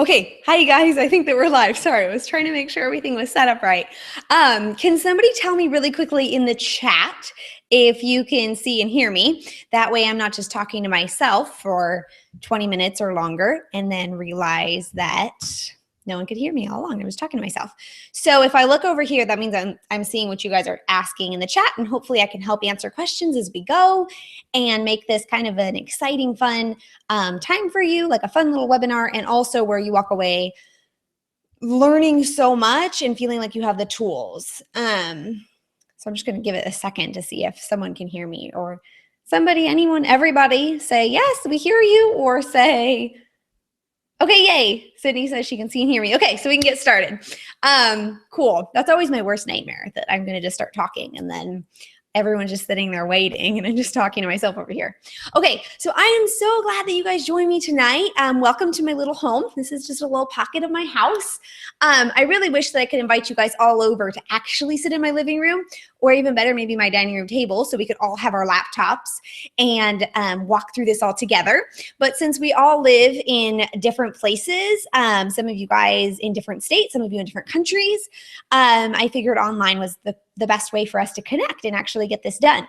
Okay, hi guys. I think that we're live. Sorry, I was trying to make sure everything was set up right. Can somebody tell me really quickly in the chat if you can see and hear me? That way I'm not just talking to myself for 20 minutes or longer and then realize that no one could hear me all along. I was talking to myself. So if I look over here, that means I'm seeing what you guys are asking in the chat, and hopefully I can help answer questions as we go and make this kind of an exciting, fun time for you, like a fun little webinar, and also where you walk away learning so much and feeling like you have the tools. So I'm just going to give it a second to see if someone can hear me, or somebody, anyone, everybody say, yes, we hear you, or say, okay, yay. Sydney says she can see and hear me. Okay, so we can get started. Cool. That's always my worst nightmare, that I'm going to just start talking and then everyone's just sitting there waiting and I'm just talking to myself over here. Okay, so I am so glad that you guys joined me tonight. Welcome to my little home. This is just a little pocket of my house. I really wish that I could invite you guys all over to actually sit in my living room, or even better, maybe my dining room table, so we could all have our laptops and walk through this all together. But since we all live in different places, some of you guys in different states, some of you in different countries, I figured online was the best way for us to connect and actually get this done.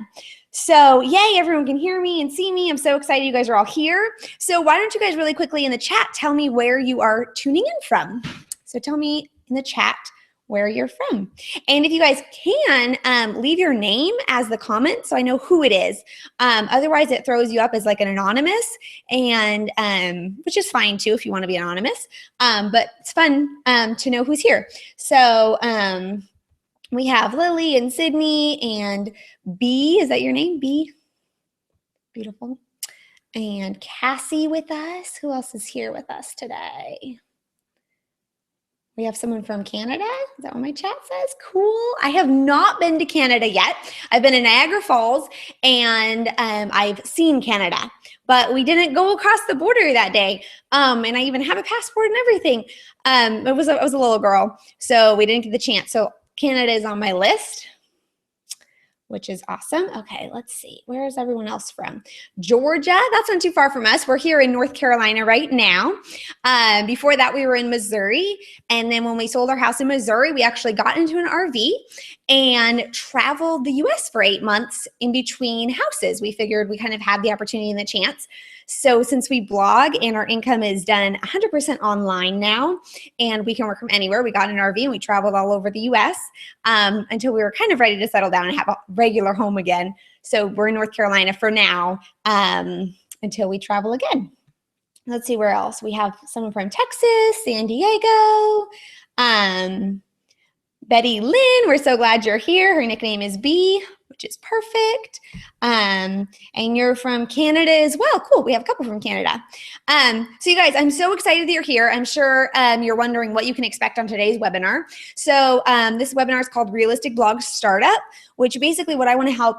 So yay, everyone can hear me and see me. I'm so excited you guys are all here. So why don't you guys really quickly in the chat tell me where you are tuning in from? So tell me in the chat where you're from. And if you guys can, leave your name as the comment so I know who it is. Otherwise, it throws you up as like an anonymous, and which is fine too if you want to be anonymous. But it's fun to know who's here. So we have Lily and Sydney and B. Is that your name? B? Beautiful. And Cassie with us. Who else is here with us today? We have someone from Canada. Is that what my chat says? Cool. I have not been to Canada yet. I've been in Niagara Falls and I've seen Canada, but we didn't go across the border that day. And I even have a passport and everything. I was a little girl, so we didn't get the chance. So Canada is on my list, which is awesome. Okay, let's see. Where is everyone else from? Georgia, that's not too far from us. We're here in North Carolina right now. Before that, we were in Missouri. And then when we sold our house in Missouri, we actually got into an RV and traveled the US for 8 months in between houses. We figured we kind of had the opportunity and the chance. So since we blog and our income is done 100% online now, and we can work from anywhere, we got an RV and we traveled all over the US until we were kind of ready to settle down and have a regular home again. So we're in North Carolina for now until we travel again. Let's see where else. We have someone from Texas, San Diego, Betty Lynn, we're so glad you're here. Her nickname is B, which is perfect. And you're from Canada as well. Cool, we have a couple from Canada. So you guys, I'm so excited that you're here. I'm sure you're wondering what you can expect on today's webinar. So this webinar is called Realistic Blog Startup, which basically what I wanna help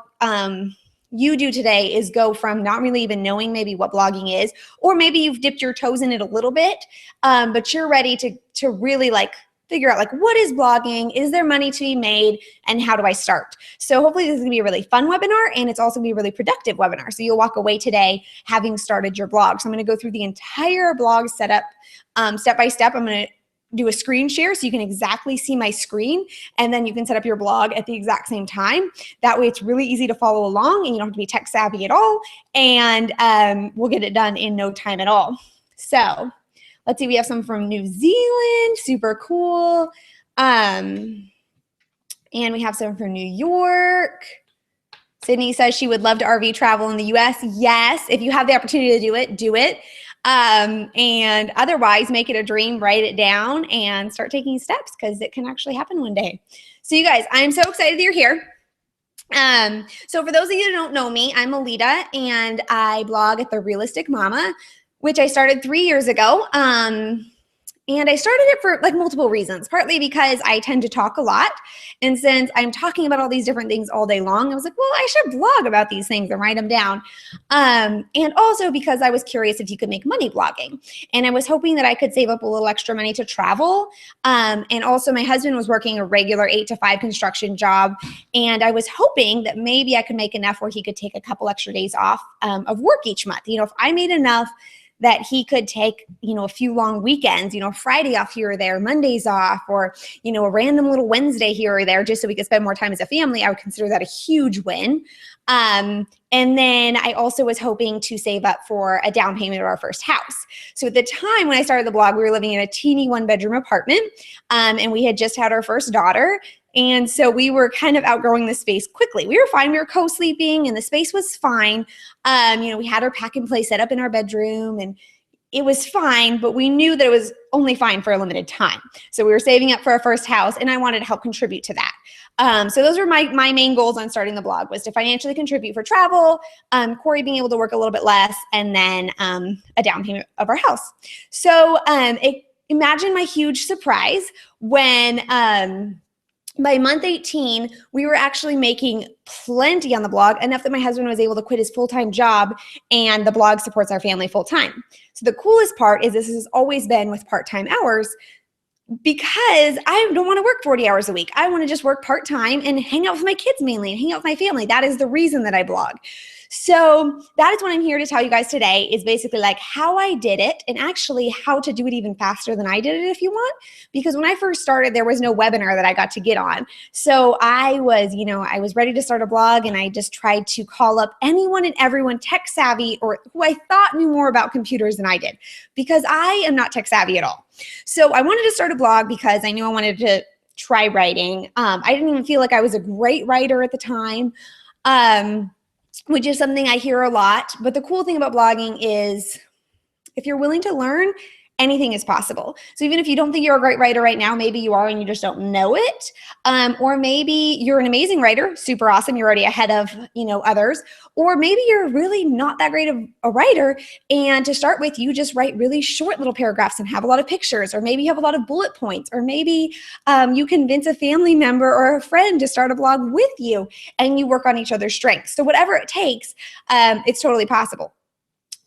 you do today is go from not really even knowing maybe what blogging is, or maybe you've dipped your toes in it a little bit, but you're ready to really like figure out like, what is blogging? Is there money to be made? And how do I start? So hopefully this is gonna be a really fun webinar, and it's also gonna be a really productive webinar. So you'll walk away today having started your blog. So I'm gonna go through the entire blog setup step by step. I'm gonna do a screen share so you can exactly see my screen, and then you can set up your blog at the exact same time. That way it's really easy to follow along and you don't have to be tech savvy at all. And we'll get it done in no time at all. So let's see, we have some from New Zealand, super cool. And we have some from New York. Sydney says she would love to RV travel in the US. Yes, if you have the opportunity to do it, do it. And otherwise, make it a dream, write it down, and start taking steps, because it can actually happen one day. So you guys, I'm so excited that you're here. So for those of you who don't know me, I'm Alita, and I blog at The Realistic Mama, which I started 3 years ago. And I started it for like multiple reasons, partly because I tend to talk a lot. And since I'm talking about all these different things all day long, I was like, well, I should blog about these things and write them down. And also because I was curious if you could make money blogging. And I was hoping that I could save up a little extra money to travel. And also my husband was working a regular 8 to 5 construction job. And I was hoping that maybe I could make enough where he could take a couple extra days off of work each month. You know, if I made enough that he could take, a few long weekends, Friday off here or there, Mondays off, or, a random little Wednesday here or there, just so we could spend more time as a family. I would consider that a huge win. And then I also was hoping to save up for a down payment of our first house. So at the time when I started the blog, we were living in a teeny 1-bedroom apartment, and we had just had our first daughter. And so we were kind of outgrowing the space quickly. We were fine. We were co-sleeping and the space was fine. We had our pack and play set up in our bedroom and it was fine, but we knew that it was only fine for a limited time. So we were saving up for our first house and I wanted to help contribute to that. So those were my main goals on starting the blog, was to financially contribute for travel, Corey being able to work a little bit less, and then a down payment of our house. So imagine my huge surprise when by month 18, we were actually making plenty on the blog, enough that my husband was able to quit his full-time job, and the blog supports our family full-time. So the coolest part is this has always been with part-time hours, because I don't want to work 40 hours a week. I want to just work part-time and hang out with my kids mainly and hang out with my family. That is the reason that I blog. So that is what I'm here to tell you guys today, is basically like how I did it, and actually how to do it even faster than I did it if you want. Because when I first started, there was no webinar that I got to get on. So I was ready to start a blog, and I just tried to call up anyone and everyone tech savvy or who I thought knew more about computers than I did, because I am not tech savvy at all. So I wanted to start a blog because I knew I wanted to try writing. I didn't even feel like I was a great writer at the time. Which is something I hear a lot. But the cool thing about blogging is if you're willing to learn, anything is possible. So even if you don't think you're a great writer right now, maybe you are and you just don't know it. Or maybe you're an amazing writer, super awesome, you're already ahead of others. Or maybe you're really not that great of a writer, and to start with, you just write really short little paragraphs and have a lot of pictures, or maybe you have a lot of bullet points, or maybe you convince a family member or a friend to start a blog with you and you work on each other's strengths. So whatever it takes, it's totally possible.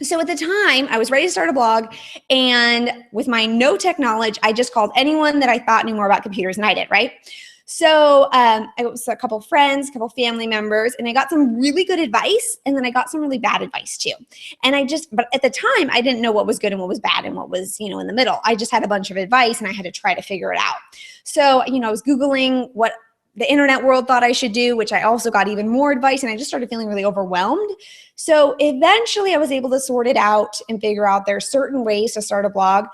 So at the time, I was ready to start a blog, and with my no tech knowledge, I just called anyone that I thought knew more about computers than I did, right? So it was a couple friends, a couple family members, and I got some really good advice, and then I got some really bad advice too. And but at the time, I didn't know what was good and what was bad and what was, in the middle. I just had a bunch of advice, and I had to try to figure it out. So, I was Googling what the internet world thought I should do, which I also got even more advice, and I just started feeling really overwhelmed. So eventually I was able to sort it out and figure out there are certain ways to start a blog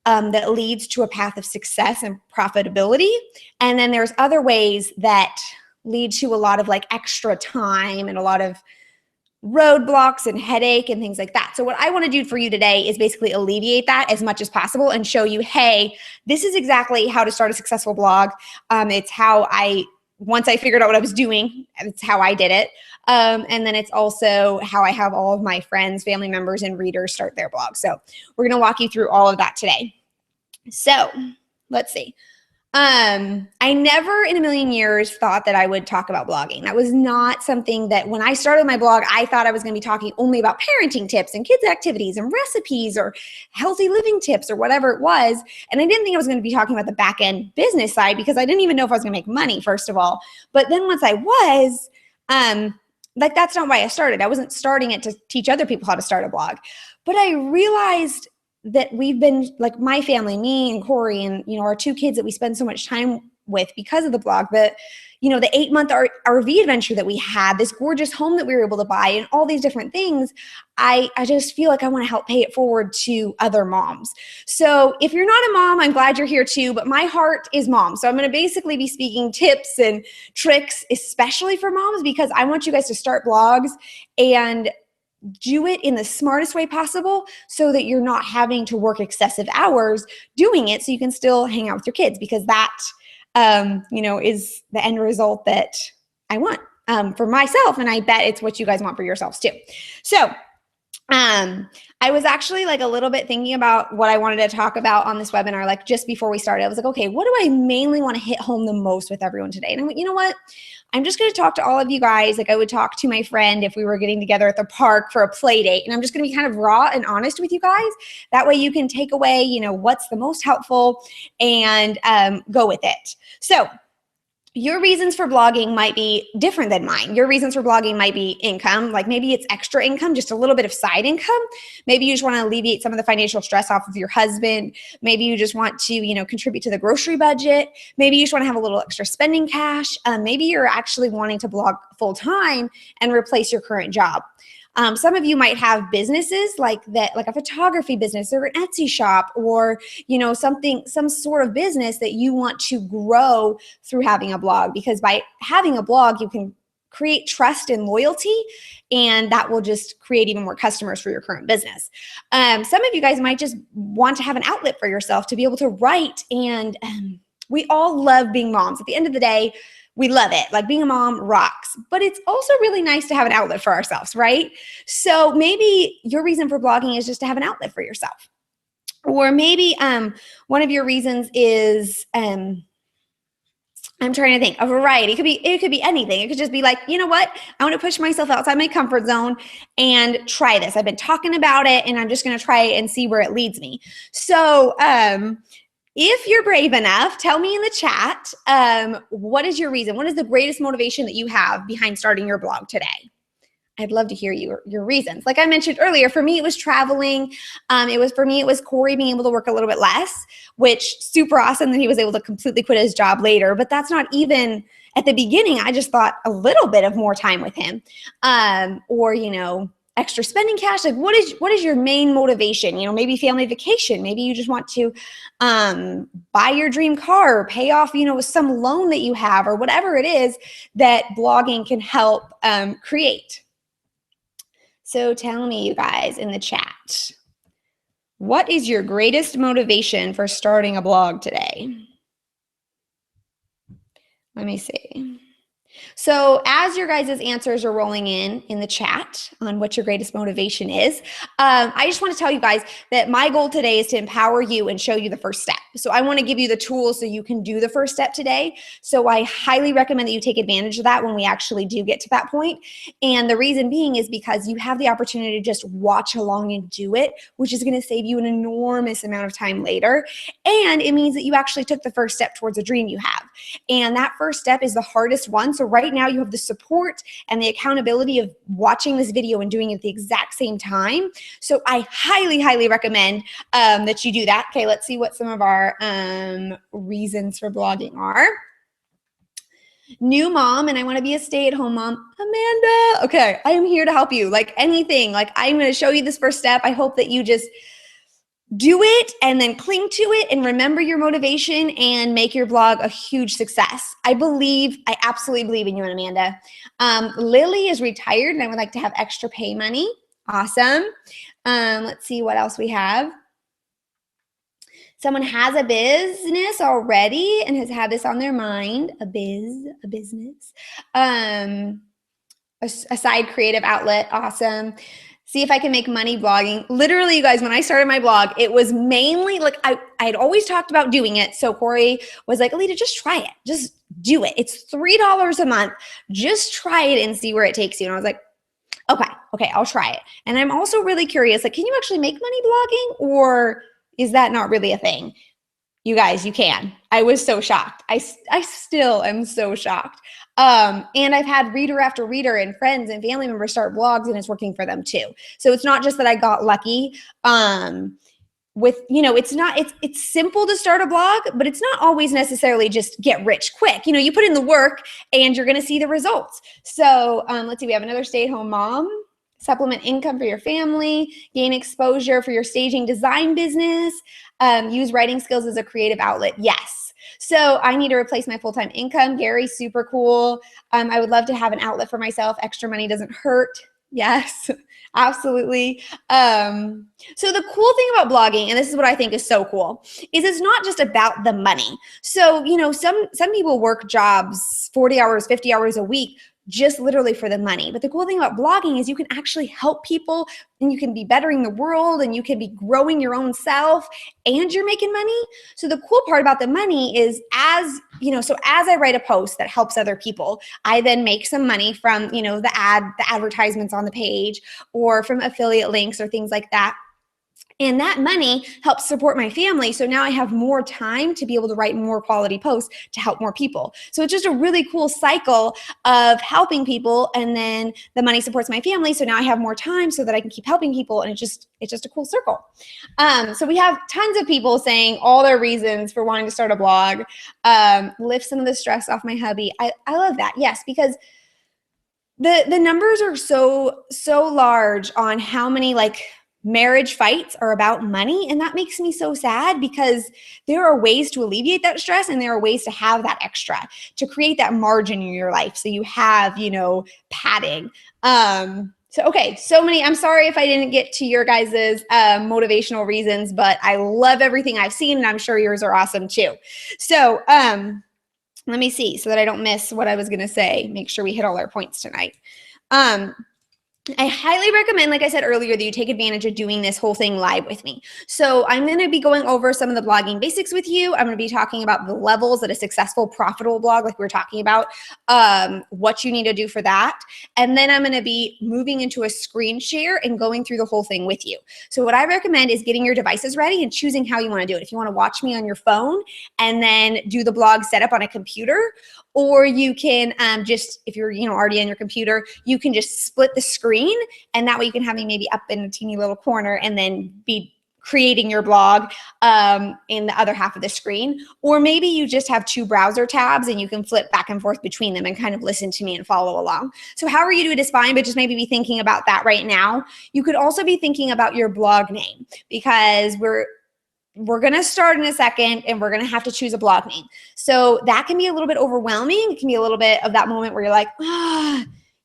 that leads to a path of success and profitability. And then there's other ways that lead to a lot of extra time and a lot of roadblocks and headache and things like that. So what I want to do for you today is basically alleviate that as much as possible and show you, hey, this is exactly how to start a successful blog. It's how once I figured out what I was doing, it's how I did it. And then it's also how I have all of my friends, family members, and readers start their blog. So we're going to walk you through all of that today. So let's see. I never in a million years thought that I would talk about blogging. That was not something that when I started my blog, I thought I was going to be talking only about parenting tips and kids activities and recipes or healthy living tips or whatever it was. And I didn't think I was going to be talking about the back end business side, because I didn't even know if I was going to make money, first of all. But then once I was, that's not why I started. I wasn't starting it to teach other people how to start a blog. But I realized that we've been, my family, me and Corey, and our 2 kids that we spend so much time with because of the blog, the 8-month RV adventure that we had, this gorgeous home that we were able to buy, and all these different things, I just feel like I want to help pay it forward to other moms. So if you're not a mom, I'm glad you're here too, but my heart is mom. So I'm going to basically be speaking tips and tricks, especially for moms, because I want you guys to start blogs and do it in the smartest way possible so that you're not having to work excessive hours doing it, so you can still hang out with your kids, because that, is the end result that I want for myself. And I bet it's what you guys want for yourselves too. So I was actually a little bit thinking about what I wanted to talk about on this webinar, just before we started. I was like, okay, what do I mainly want to hit home the most with everyone today? And I went, you know what? I'm just going to talk to all of you guys like I would talk to my friend if we were getting together at the park for a play date. And I'm just going to be kind of raw and honest with you guys. That way you can take away, what's the most helpful and go with it. So your reasons for blogging might be different than mine. Your reasons for blogging might be income, like maybe it's extra income, just a little bit of side income. Maybe you just want to alleviate some of the financial stress off of your husband. Maybe you just want to, contribute to the grocery budget. Maybe you just want to have a little extra spending cash. Maybe you're actually wanting to blog full time and replace your current job. Some of you might have businesses like that, like a photography business or an Etsy shop, or some sort of business that you want to grow through having a blog, because by having a blog, you can create trust and loyalty, and that will just create even more customers for your current business. Some of you guys might just want to have an outlet for yourself to be able to write, and we all love being moms. At the end of the day, we love it. Like, being a mom rocks, but it's also really nice to have an outlet for ourselves, right? So maybe your reason for blogging is just to have an outlet for yourself. Or maybe one of your reasons is, I'm trying to think, a variety. It could be anything. It could just be like, you know what? I want to push myself outside my comfort zone and try this. I've been talking about it, and I'm just going to try it and see where it leads me. So, if you're brave enough, tell me in the chat, what is your reason? What is the greatest motivation that you have behind starting your blog today? I'd love to hear your reasons. Like I mentioned earlier, for me, it was traveling. It was Corey being able to work a little bit less, which super awesome that he was able to completely quit his job later. But that's not even at the beginning. I just thought a little bit of more time with him, or extra spending cash. Like, what is your main motivation? Maybe family vacation. Maybe you just want to buy your dream car, or pay off, some loan that you have, or whatever it is that blogging can help create. So tell me, you guys, in the chat, what is your greatest motivation for starting a blog today? Let me see. So as your guys' answers are rolling in the chat on what your greatest motivation is, I just want to tell you guys that my goal today is to empower you and show you the first step. So I want to give you the tools so you can do the first step today. So I highly recommend that you take advantage of that when we actually do get to that point. And the reason being is because you have the opportunity to just watch along and do it, which is going to save you an enormous amount of time later. And it means that you actually took the first step towards a dream you have. And that first step is the hardest one. So right now you have the support and the accountability of watching this video and doing it at the exact same time. So I highly, highly recommend that you do that. Okay, let's see what some of our reasons for blogging are. New mom, and I want to be a stay-at-home mom. Amanda, okay, I am here to help you. Like anything, like I'm going to show you this first step. I hope that you just do it and then cling to it and remember your motivation and make your blog a huge success. I absolutely believe in you and Amanda. Lily is retired and I would like to have extra pay money. Awesome. Let's see what else we have. Someone has a business already and has had this on their mind, a business, a side creative outlet. Awesome. See if I can make money blogging. Literally, you guys, when I started my blog, it was mainly like I'd always talked about doing it. So Corey was like, Alita, just try it. Just do it. It's $3 a month. Just try it and see where it takes you. And I was like, okay, I'll try it. And I'm also really curious, like, can you actually make money blogging, or is that not really a thing? You guys, you can. I was so shocked. I still am so shocked. And I've had reader after reader and friends and family members start blogs, and it's working for them too. So it's not just that I got lucky. It's simple to start a blog, but it's not always necessarily just get rich quick. You put in the work and you're going to see the results. So let's see, we have another stay-at-home mom. Supplement income for your family, gain exposure for your staging design business, use writing skills as a creative outlet. Yes. So I need to replace my full-time income. Gary, super cool. I would love to have an outlet for myself. Extra money doesn't hurt. Yes, absolutely. So the cool thing about blogging, and this is what I think is so cool, is it's not just about the money. So, some people work jobs 40 hours, 50 hours a week, just literally for the money. But the cool thing about blogging is you can actually help people, and you can be bettering the world, and you can be growing your own self, and you're making money. So the cool part about the money is as I write a post that helps other people, I then make some money from, the advertisements on the page, or from affiliate links or things like that. And that money helps support my family. So now I have more time to be able to write more quality posts to help more people. So it's just a really cool cycle of helping people. And then the money supports my family. So now I have more time so that I can keep helping people. And it's just a cool circle. So we have tons of people saying all their reasons for wanting to start a blog. Lift some of the stress off my hubby. I love that. Yes, because the numbers are so large on how many marriage fights are about money. And that makes me so sad because there are ways to alleviate that stress, and there are ways to have that extra, to create that margin in your life. So you have, padding. Okay, so many. I'm sorry if I didn't get to your guys's motivational reasons, but I love everything I've seen, and I'm sure yours are awesome too. So let me see so that I don't miss what I was going to say. Make sure we hit all our points tonight. I highly recommend, like I said earlier, that you take advantage of doing this whole thing live with me. So I'm going to be going over some of the blogging basics with you. I'm going to be talking about the levels that a successful, profitable blog, like we were talking about, what you need to do for that. And then I'm going to be moving into a screen share and going through the whole thing with you. So what I recommend is getting your devices ready and choosing how you want to do it. If you want to watch me on your phone and then do the blog setup on a computer, or you can just, if you're already on your computer, you can just split the screen, and that way you can have me maybe up in a teeny little corner and then be creating your blog in the other half of the screen. Or maybe you just have two browser tabs and you can flip back and forth between them and kind of listen to me and follow along. So however you do it is fine, but just maybe be thinking about that right now. You could also be thinking about your blog name, because we're going to start in a second and we're going to have to choose a blog name. So that can be a little bit overwhelming. It can be a little bit of that moment where you're like,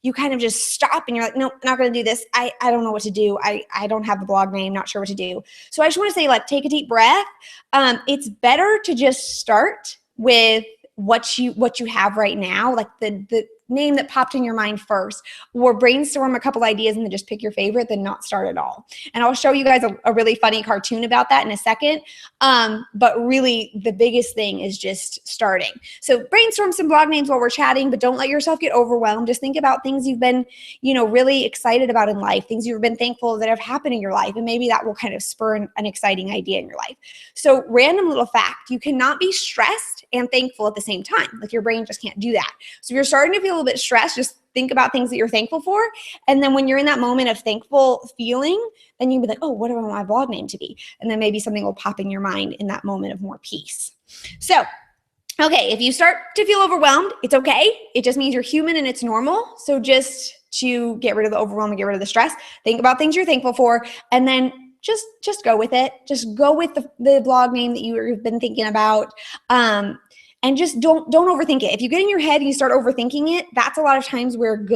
you kind of just stop and you're like, nope, not going to do this. I don't know what to do. I don't have the blog name, not sure what to do. So I just want to say, take a deep breath. It's better to just start with what you have right now, like the name that popped in your mind first, or brainstorm a couple ideas and then just pick your favorite, then not start at all. And I'll show you guys a really funny cartoon about that in a second. But really the biggest thing is just starting. So brainstorm some blog names while we're chatting, but don't let yourself get overwhelmed. Just think about things you've been, really excited about in life, things you've been thankful that have happened in your life. And maybe that will kind of spur an exciting idea in your life. So random little fact, you cannot be stressed and thankful at the same time. Your brain just can't do that. So if you're starting to feel a little bit stressed, just think about things that you're thankful for. And then when you're in that moment of thankful feeling, then you'll be like, oh, what do I want my blog name to be? And then maybe something will pop in your mind in that moment of more peace. So, okay, if you start to feel overwhelmed, it's okay. It just means you're human and it's normal. So just to get rid of the overwhelm and get rid of the stress, think about things you're thankful for, and then just go with it. Just go with the blog name that you've been thinking about. And just don't overthink it. If you get in your head and you start overthinking it, that's a lot of times where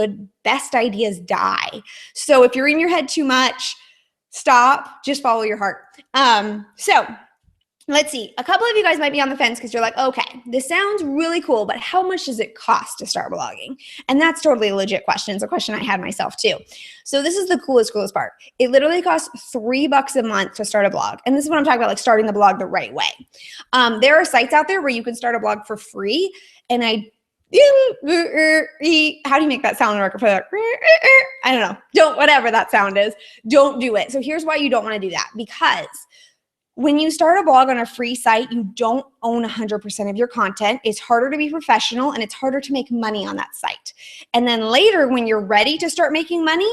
best ideas die. So if you're in your head too much, stop, just follow your heart. So let's see. A couple of you guys might be on the fence because you're like, okay, this sounds really cool, but how much does it cost to start blogging? And that's totally a legit question. It's a question I had myself too. So this is the coolest part. It literally costs $3 a month to start a blog. And this is what I'm talking about, starting the blog the right way. There are sites out there where you can start a blog for free. And how do you make that sound in a record player? I don't know. Whatever that sound is, don't do it. So here's why you don't want to do that. Because when you start a blog on a free site, you don't own 100% of your content. It's harder to be professional and it's harder to make money on that site. And then later, when you're ready to start making money,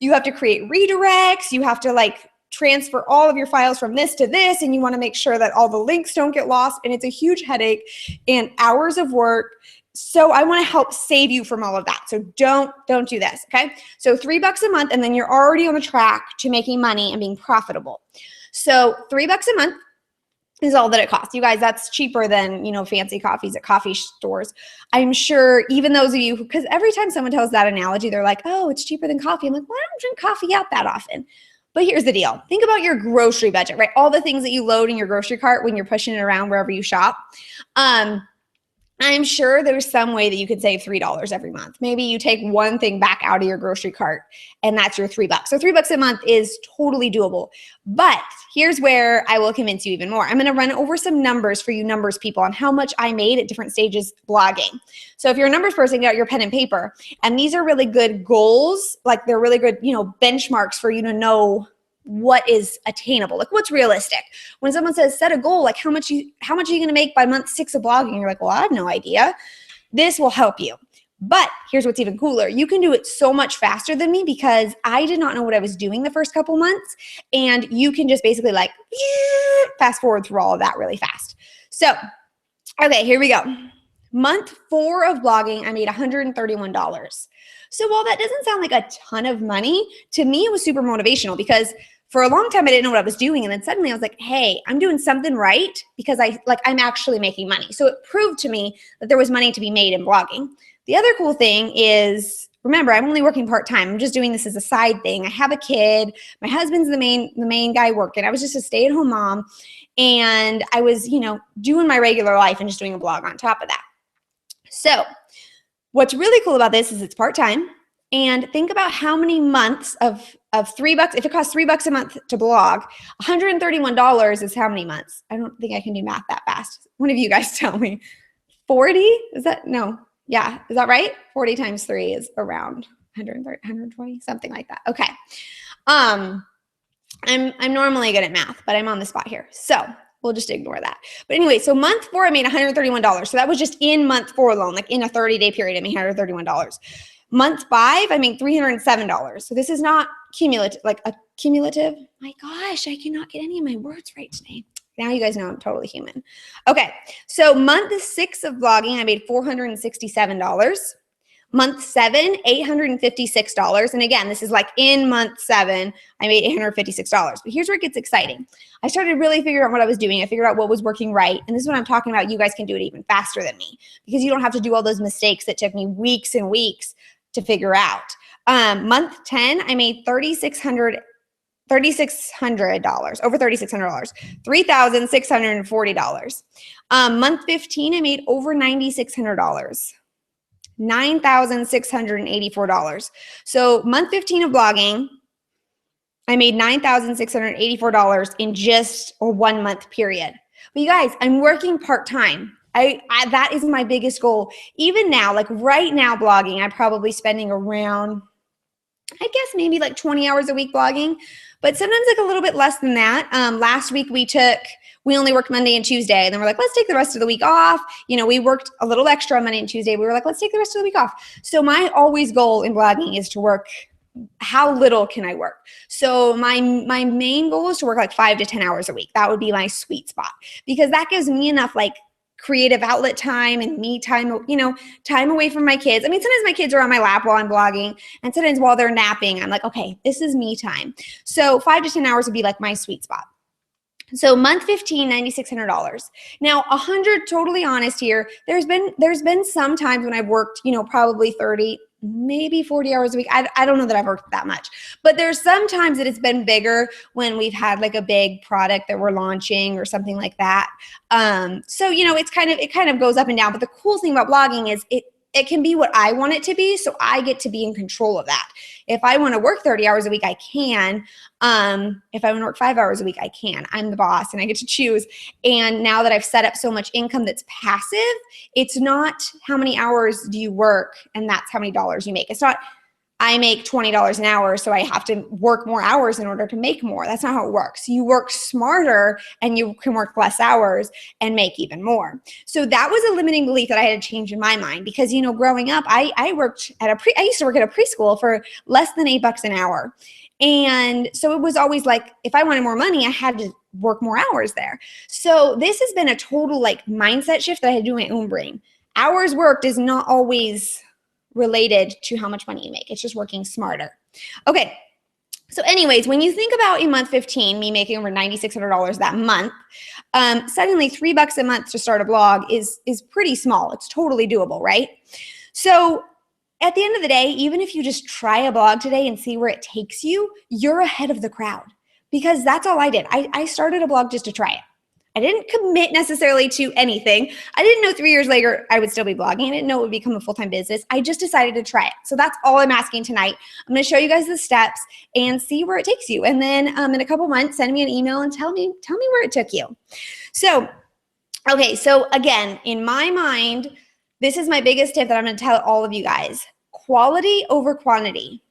you have to create redirects. You have to transfer all of your files from this to this, and you want to make sure that all the links don't get lost. And it's a huge headache and hours of work. So I want to help save you from all of that. So don't do this, okay? So $3 a month, and then you're already on the track to making money and being profitable. So $3 a month is all that it costs. You guys, that's cheaper than, fancy coffees at coffee stores. I'm sure even those of you, because every time someone tells that analogy, they're like, oh, it's cheaper than coffee. I'm like, well, I don't drink coffee out that often. But here's the deal. Think about your grocery budget, right? All the things that you load in your grocery cart when you're pushing it around wherever you shop. I'm sure there's some way that you could save $3 every month. Maybe you take one thing back out of your grocery cart and that's your $3. So $3 a month is totally doable. But here's where I will convince you even more. I'm going to run over some numbers for you numbers people on how much I made at different stages blogging. So if you're a numbers person, get out your pen and paper. And these are really good goals. They're really good, benchmarks for you to know what is attainable, like what's realistic. When someone says set a goal, like how much are you going to make by month 6 of blogging? You're like, well, I have no idea. This will help you. But here's what's even cooler. You can do it so much faster than me because I did not know what I was doing the first couple months. And you can just basically like fast forward through all of that really fast. So, okay, here we go. Month 4 of blogging, I made $131. So while that doesn't sound like a ton of money, to me it was super motivational because for a long time I didn't know what I was doing. And then suddenly I was like, hey, I'm doing something right because I'm actually making money. So it proved to me that there was money to be made in blogging. The other cool thing is, remember, I'm only working part-time. I'm just doing this as a side thing. I have a kid. My husband's the main guy working. I was just a stay-at-home mom. And I was, doing my regular life and just doing a blog on top of that. So what's really cool about this is it's part-time. And think about how many months of $3, if it costs $3 a month to blog, $131 is how many months? I don't think I can do math that fast. One of you guys tell me. 40? Is that, no. Yeah, is that right? 40 times 3 is around 130, 120, something like that. Okay. I'm normally good at math, but I'm on the spot here. So we'll just ignore that. But anyway, so month 4, I made $131. So that was just in month 4 alone, like in a 30-day period, I made $131. Month 5, I made $307. So this is not cumulative, like a cumulative. My gosh, I cannot get any of my words right today. Now you guys know I'm totally human. Okay, so month 6 of blogging, I made $467. Month 7, $856. And again, this is like in month 7, I made $856. But here's where it gets exciting. I started really figuring out what I was doing. I figured out what was working right. And this is what I'm talking about. You guys can do it even faster than me because you don't have to do all those mistakes that took me weeks and weeks to figure out. Month 10, I made $3,600, over $3,600, $3,640. Month 15, I made over $9,600, $9,684. So month 15 of blogging, I made $9,684 in just a 1 month period. But you guys, I'm working part-time. That is my biggest goal. Even now, like right now blogging, I'm probably spending around, I guess maybe like 20 hours a week blogging, but sometimes like a little bit less than that. Last week we only worked Monday and Tuesday, and then we're like, let's take the rest of the week off. We worked a little extra on Monday and Tuesday. We were like, let's take the rest of the week off. So my always goal in blogging is to work, how little can I work? So my main goal is to work like 5 to 10 hours a week. That would be my sweet spot because that gives me enough like creative outlet time and me time, time away from my kids. I mean, sometimes my kids are on my lap while I'm blogging, and sometimes while they're napping, I'm like, okay, this is me time. So 5 to 10 hours would be like my sweet spot. So month 15, $9,600. Now, 100, totally honest here, there's been some times when I've worked, probably 30, maybe 40 hours a week. I don't know that I've worked that much, but there's some times that it's been bigger when we've had like a big product that we're launching or something like that. So, it kind of goes up and down, but the cool thing about blogging is it can be what I want it to be. So I get to be in control of that. If I want to work 30 hours a week, I can. If I want to work 5 hours a week, I can. I'm the boss and I get to choose. And now that I've set up so much income that's passive, it's not how many hours do you work and that's how many dollars you make. It's not I make $20 an hour, so I have to work more hours in order to make more. That's not how it works. You work smarter and you can work less hours and make even more. So that was a limiting belief that I had to change in my mind because, growing up, I used to work at a preschool for less than $8 an hour. And so it was always like, if I wanted more money, I had to work more hours there. So this has been a total like mindset shift that I had to do in my own brain. Hours worked is not always related to how much money you make. It's just working smarter. Okay. So anyways, when you think about in month 15, me making over $9,600 that month, suddenly $3 a month to start a blog is pretty small. It's totally doable, right? So at the end of the day, even if you just try a blog today and see where it takes you, you're ahead of the crowd because that's all I did. I started a blog just to try it. I didn't commit necessarily to anything. I didn't know 3 years later I would still be blogging. I didn't know it would become a full-time business. I just decided to try it. So that's all I'm asking tonight. I'm going to show you guys the steps and see where it takes you. And then in a couple months, send me an email and tell me where it took you. So, okay. So again, in my mind, this is my biggest tip that I'm going to tell all of you guys. Quality over quantity.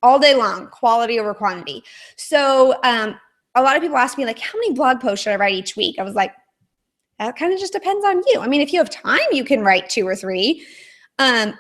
all day long, quality over quantity. So a lot of people ask me like, how many blog posts should I write each week? I was like, that kind of just depends on you. I mean, if you have time, you can write 2 or 3,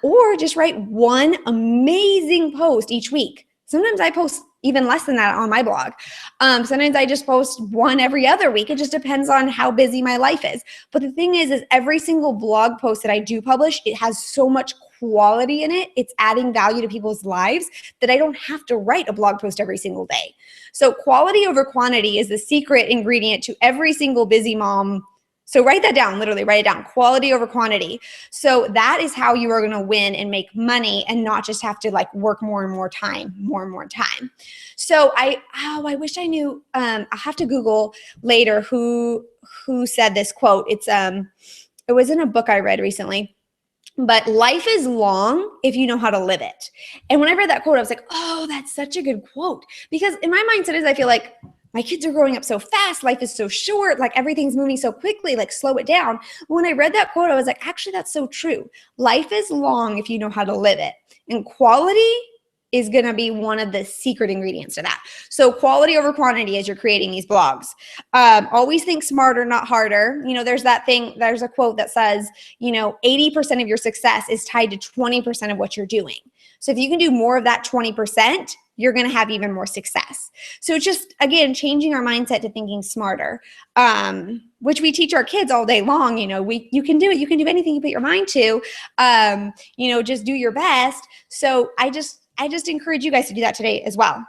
or just write one amazing post each week. Sometimes I post even less than that on my blog. Sometimes I just post one every other week. It just depends on how busy my life is. But the thing is every single blog post that I do publish, it has so much quality in it. It's adding value to people's lives that I don't have to write a blog post every single day. So quality over quantity is the secret ingredient to every single busy mom. So write that down, literally write it down, quality over quantity. So that is how you are going to win and make money and not just have to like work more and more time. So I wish I knew, I'll have to Google later who said this quote. It was in a book I read recently, but life is long if you know how to live it. And when I read that quote, I was like, oh, that's such a good quote, because in my mindset is I feel like, my kids are growing up so fast. Life is so short. Like everything's moving so quickly, like slow it down. When I read that quote, I was like, actually, that's so true. Life is long if you know how to live it. And quality is going to be one of the secret ingredients to that. So quality over quantity as you're creating these blogs. Always think smarter, not harder. You know, there's a quote that says, 80% of your success is tied to 20% of what you're doing. So if you can do more of that 20%, you're going to have even more success. So it's just, again, changing our mindset to thinking smarter, which we teach our kids all day long. You can do it. You can do anything you put your mind to, just do your best. So I just encourage you guys to do that today as well.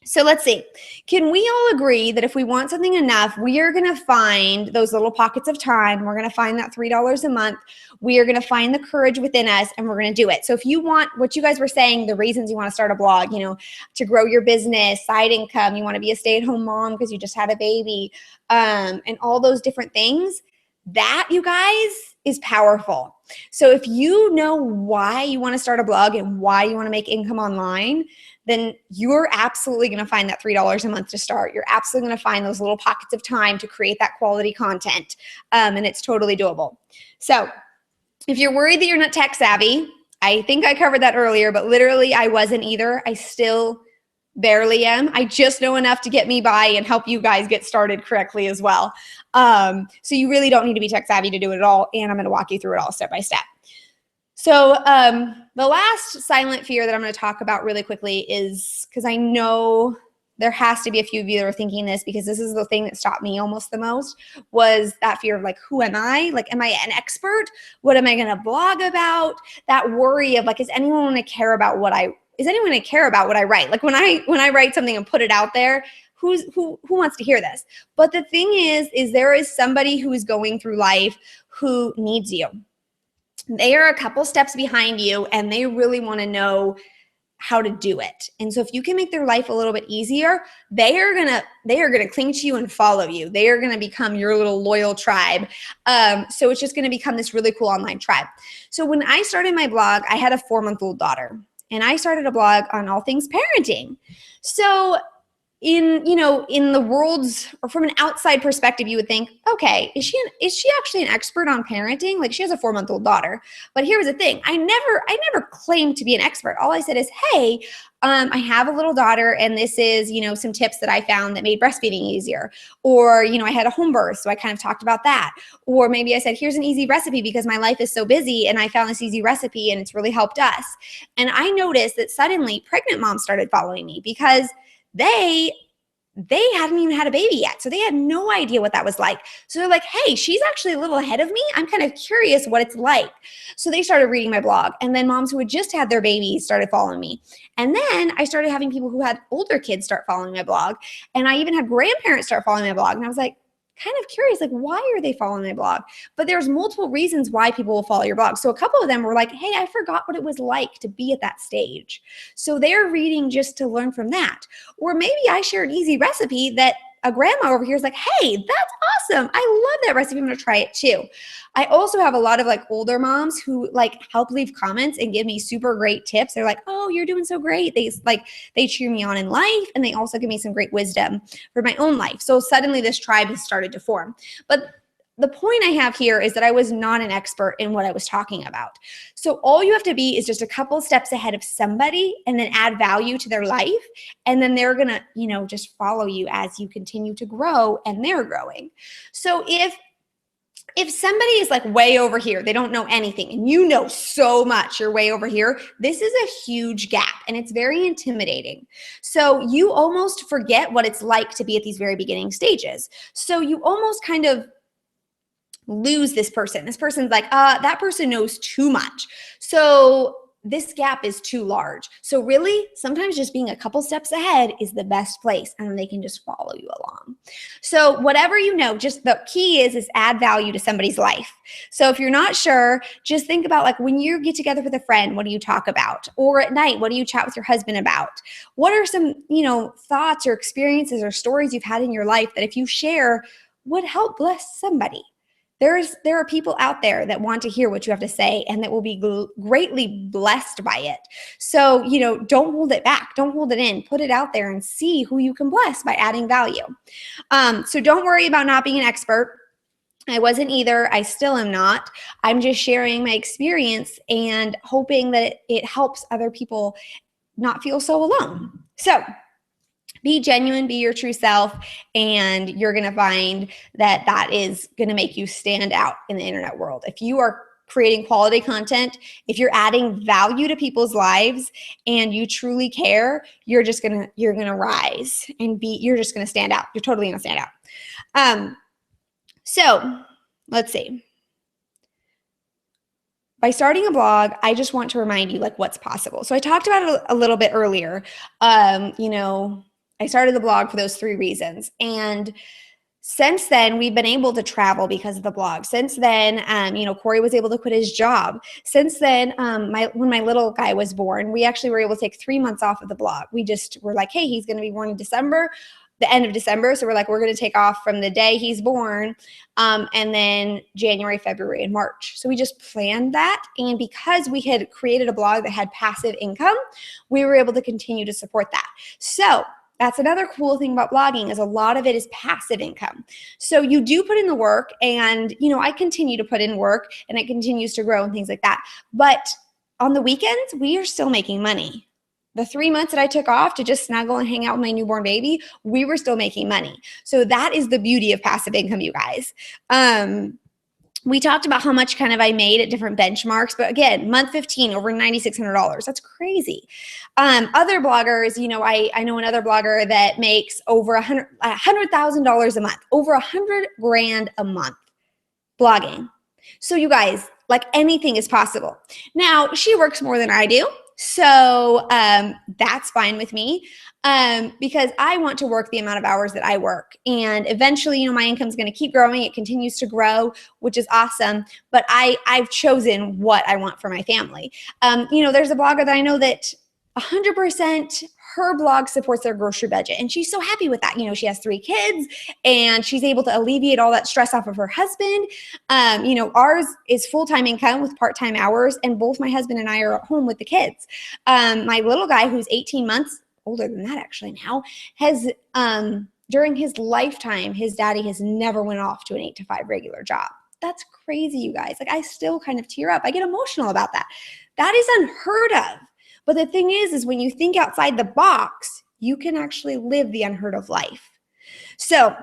So let's see. Can we all agree that if we want something enough, we are going to find those little pockets of time. We're going to find that $3 a month. We are going to find the courage within us, and we're going to do it. So if you want what you guys were saying, the reasons you want to start a blog, to grow your business, side income, you want to be a stay-at-home mom because you just had a baby, and all those different things, that, you guys, is powerful. So if you know why you want to start a blog and why you want to make income online, then you're absolutely going to find that $3 a month to start. You're absolutely going to find those little pockets of time to create that quality content. And it's totally doable. So if you're worried that you're not tech savvy, I think I covered that earlier, but literally I wasn't either. I still barely am. I just know enough to get me by and help you guys get started correctly as well. So you really don't need to be tech savvy to do it at all. And I'm going to walk you through it all step by step. So the last silent fear that I'm going to talk about really quickly is, because I know there has to be a few of you that are thinking this, because this is the thing that stopped me almost the most, was that fear of like, who am I? Like, am I an expert? What am I going to blog about? That worry of like, is anyone going to care about what I write? Like when I write something and put it out there, who wants to hear this? But the thing is there is somebody who is going through life who needs you. They are a couple steps behind you, and they really want to know how to do it. And so if you can make their life a little bit easier, they are gonna cling to you and follow you. They are gonna become your little loyal tribe. So it's just gonna become this really cool online tribe. So when I started my blog, I had a 4-month-old daughter, and I started a blog on all things parenting. So in the world's, or from an outside perspective, you would think, okay, is she actually an expert on parenting? Like, she has a 4-month-old daughter. But here's the thing. I never claimed to be an expert. All I said is, hey, I have a little daughter, and this is, some tips that I found that made breastfeeding easier. Or, I had a home birth, so I kind of talked about that. Or maybe I said, here's an easy recipe because my life is so busy and I found this easy recipe and it's really helped us. And I noticed that suddenly pregnant moms started following me, because they hadn't even had a baby yet. So they had no idea what that was like. So they're like, hey, she's actually a little ahead of me. I'm kind of curious what it's like. So they started reading my blog. And then moms who had just had their babies started following me. And then I started having people who had older kids start following my blog. And I even had grandparents start following my blog. And I was like, kind of curious, like, why are they following my blog? But there's multiple reasons why people will follow your blog. So a couple of them were like, hey, I forgot what it was like to be at that stage. So they're reading just to learn from that. Or maybe I share an easy recipe that a grandma over here is like, hey, that's awesome. I love that recipe. I'm going to try it too. I also have a lot of like older moms who like help leave comments and give me super great tips. They're like, oh, you're doing so great. They cheer me on in life, and they also give me some great wisdom for my own life. So suddenly this tribe has started to form. But the point I have here is that I was not an expert in what I was talking about. So all you have to be is just a couple steps ahead of somebody and then add value to their life. And then they're going to, just follow you as you continue to grow and they're growing. So if somebody is like way over here, they don't know anything, and you know so much, you're way over here, this is a huge gap and it's very intimidating. So you almost forget what it's like to be at these very beginning stages. So you almost kind of lose this person. This person's like, that person knows too much. So this gap is too large. So really, sometimes just being a couple steps ahead is the best place, and then they can just follow you along. So whatever you know, just the key is add value to somebody's life. So if you're not sure, just think about like when you get together with a friend, what do you talk about? Or at night, what do you chat with your husband about? What are some, thoughts or experiences or stories you've had in your life that if you share would help bless somebody? There are people out there that want to hear what you have to say and that will be greatly blessed by it. So, don't hold it back. Don't hold it in. Put it out there and see who you can bless by adding value. So don't worry about not being an expert. I wasn't either. I still am not. I'm just sharing my experience and hoping that it helps other people not feel so alone. So be genuine, be your true self, and you're going to find that is going to make you stand out in the internet world. If you are creating quality content, if you're adding value to people's lives and you truly care, you're going to rise and you're just going to stand out. You're totally going to stand out. So let's see. By starting a blog, I just want to remind you like what's possible. So I talked about it a little bit earlier. I started the blog for those 3 reasons. And since then, we've been able to travel because of the blog. Since then, Corey was able to quit his job. Since then, when my little guy was born, we actually were able to take 3 months off of the blog. We just were like, hey, he's going to be born in December, the end of December. So we're like, we're going to take off from the day he's born, and then January, February, and March. So we just planned that. And because we had created a blog that had passive income, we were able to continue to support that. So that's another cool thing about blogging is a lot of it is passive income. So you do put in the work, and, I continue to put in work and it continues to grow and things like that. But on the weekends, we are still making money. The 3 months that I took off to just snuggle and hang out with my newborn baby, we were still making money. So that is the beauty of passive income, you guys. We talked about how much kind of I made at different benchmarks, but again, month 15, over $9,600. That's crazy. Other bloggers, I know another blogger that makes over $100,000 a month, over $100,000 a month blogging. So you guys, like anything is possible. Now, she works more than I do. So that's fine with me because I want to work the amount of hours that I work. And eventually, my income is going to keep growing. It continues to grow, which is awesome. But I've chosen what I want for my family. There's a blogger that I know that 100% her blog supports their grocery budget. And she's so happy with that. She has 3 kids and she's able to alleviate all that stress off of her husband. Ours is full-time income with part-time hours, and both my husband and I are at home with the kids. My little guy, who's 18 months, older than that actually now, has, during his lifetime, his daddy has never went off to an 8 to 5 regular job. That's crazy, you guys. Like, I still kind of tear up. I get emotional about that. That is unheard of. But the thing is when you think outside the box, you can actually live the unheard of life. So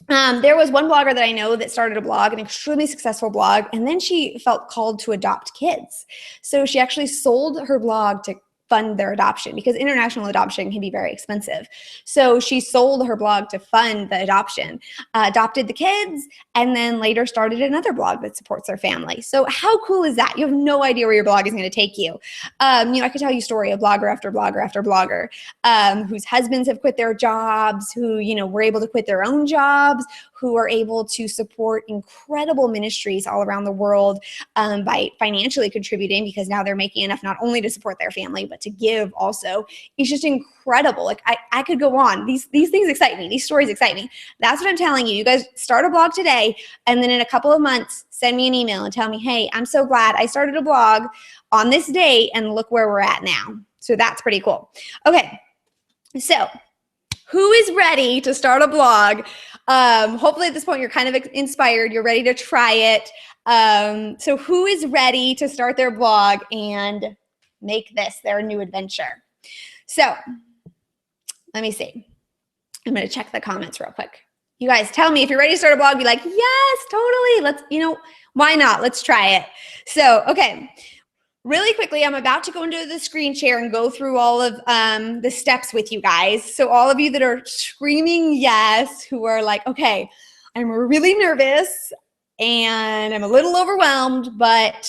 there was one blogger that I know that started a blog, an extremely successful blog, and then she felt called to adopt kids. So she actually sold her blog to fund their adoption because international adoption can be very expensive. So she sold her blog to fund the adoption, adopted the kids, and then later started another blog that supports their family. So how cool is that? You have no idea where your blog is going to take you. I could tell you a story of blogger after blogger after blogger whose husbands have quit their jobs, who, were able to quit their own jobs, who are able to support incredible ministries all around the world by financially contributing because now they're making enough not only to support their family, but to give also. It's just incredible. Like I could go on. These things excite me. These stories excite me. That's what I'm telling you. You guys start a blog today, and then in a couple of months, send me an email and tell me, hey, I'm so glad I started a blog on this date and look where we're at now. So that's pretty cool. Okay. So who is ready to start a blog Hopefully at this point, you're kind of inspired. You're ready to try it. So who is ready to start their blog and make this their new adventure? So let me see. I'm going to check the comments real quick. You guys tell me if you're ready to start a blog, be like, yes, totally. Let's, why not? Let's try it. So, okay. Really quickly, I'm about to go into the screen share and go through all of the steps with you guys. So all of you that are screaming yes, who are like, okay, I'm really nervous and I'm a little overwhelmed, but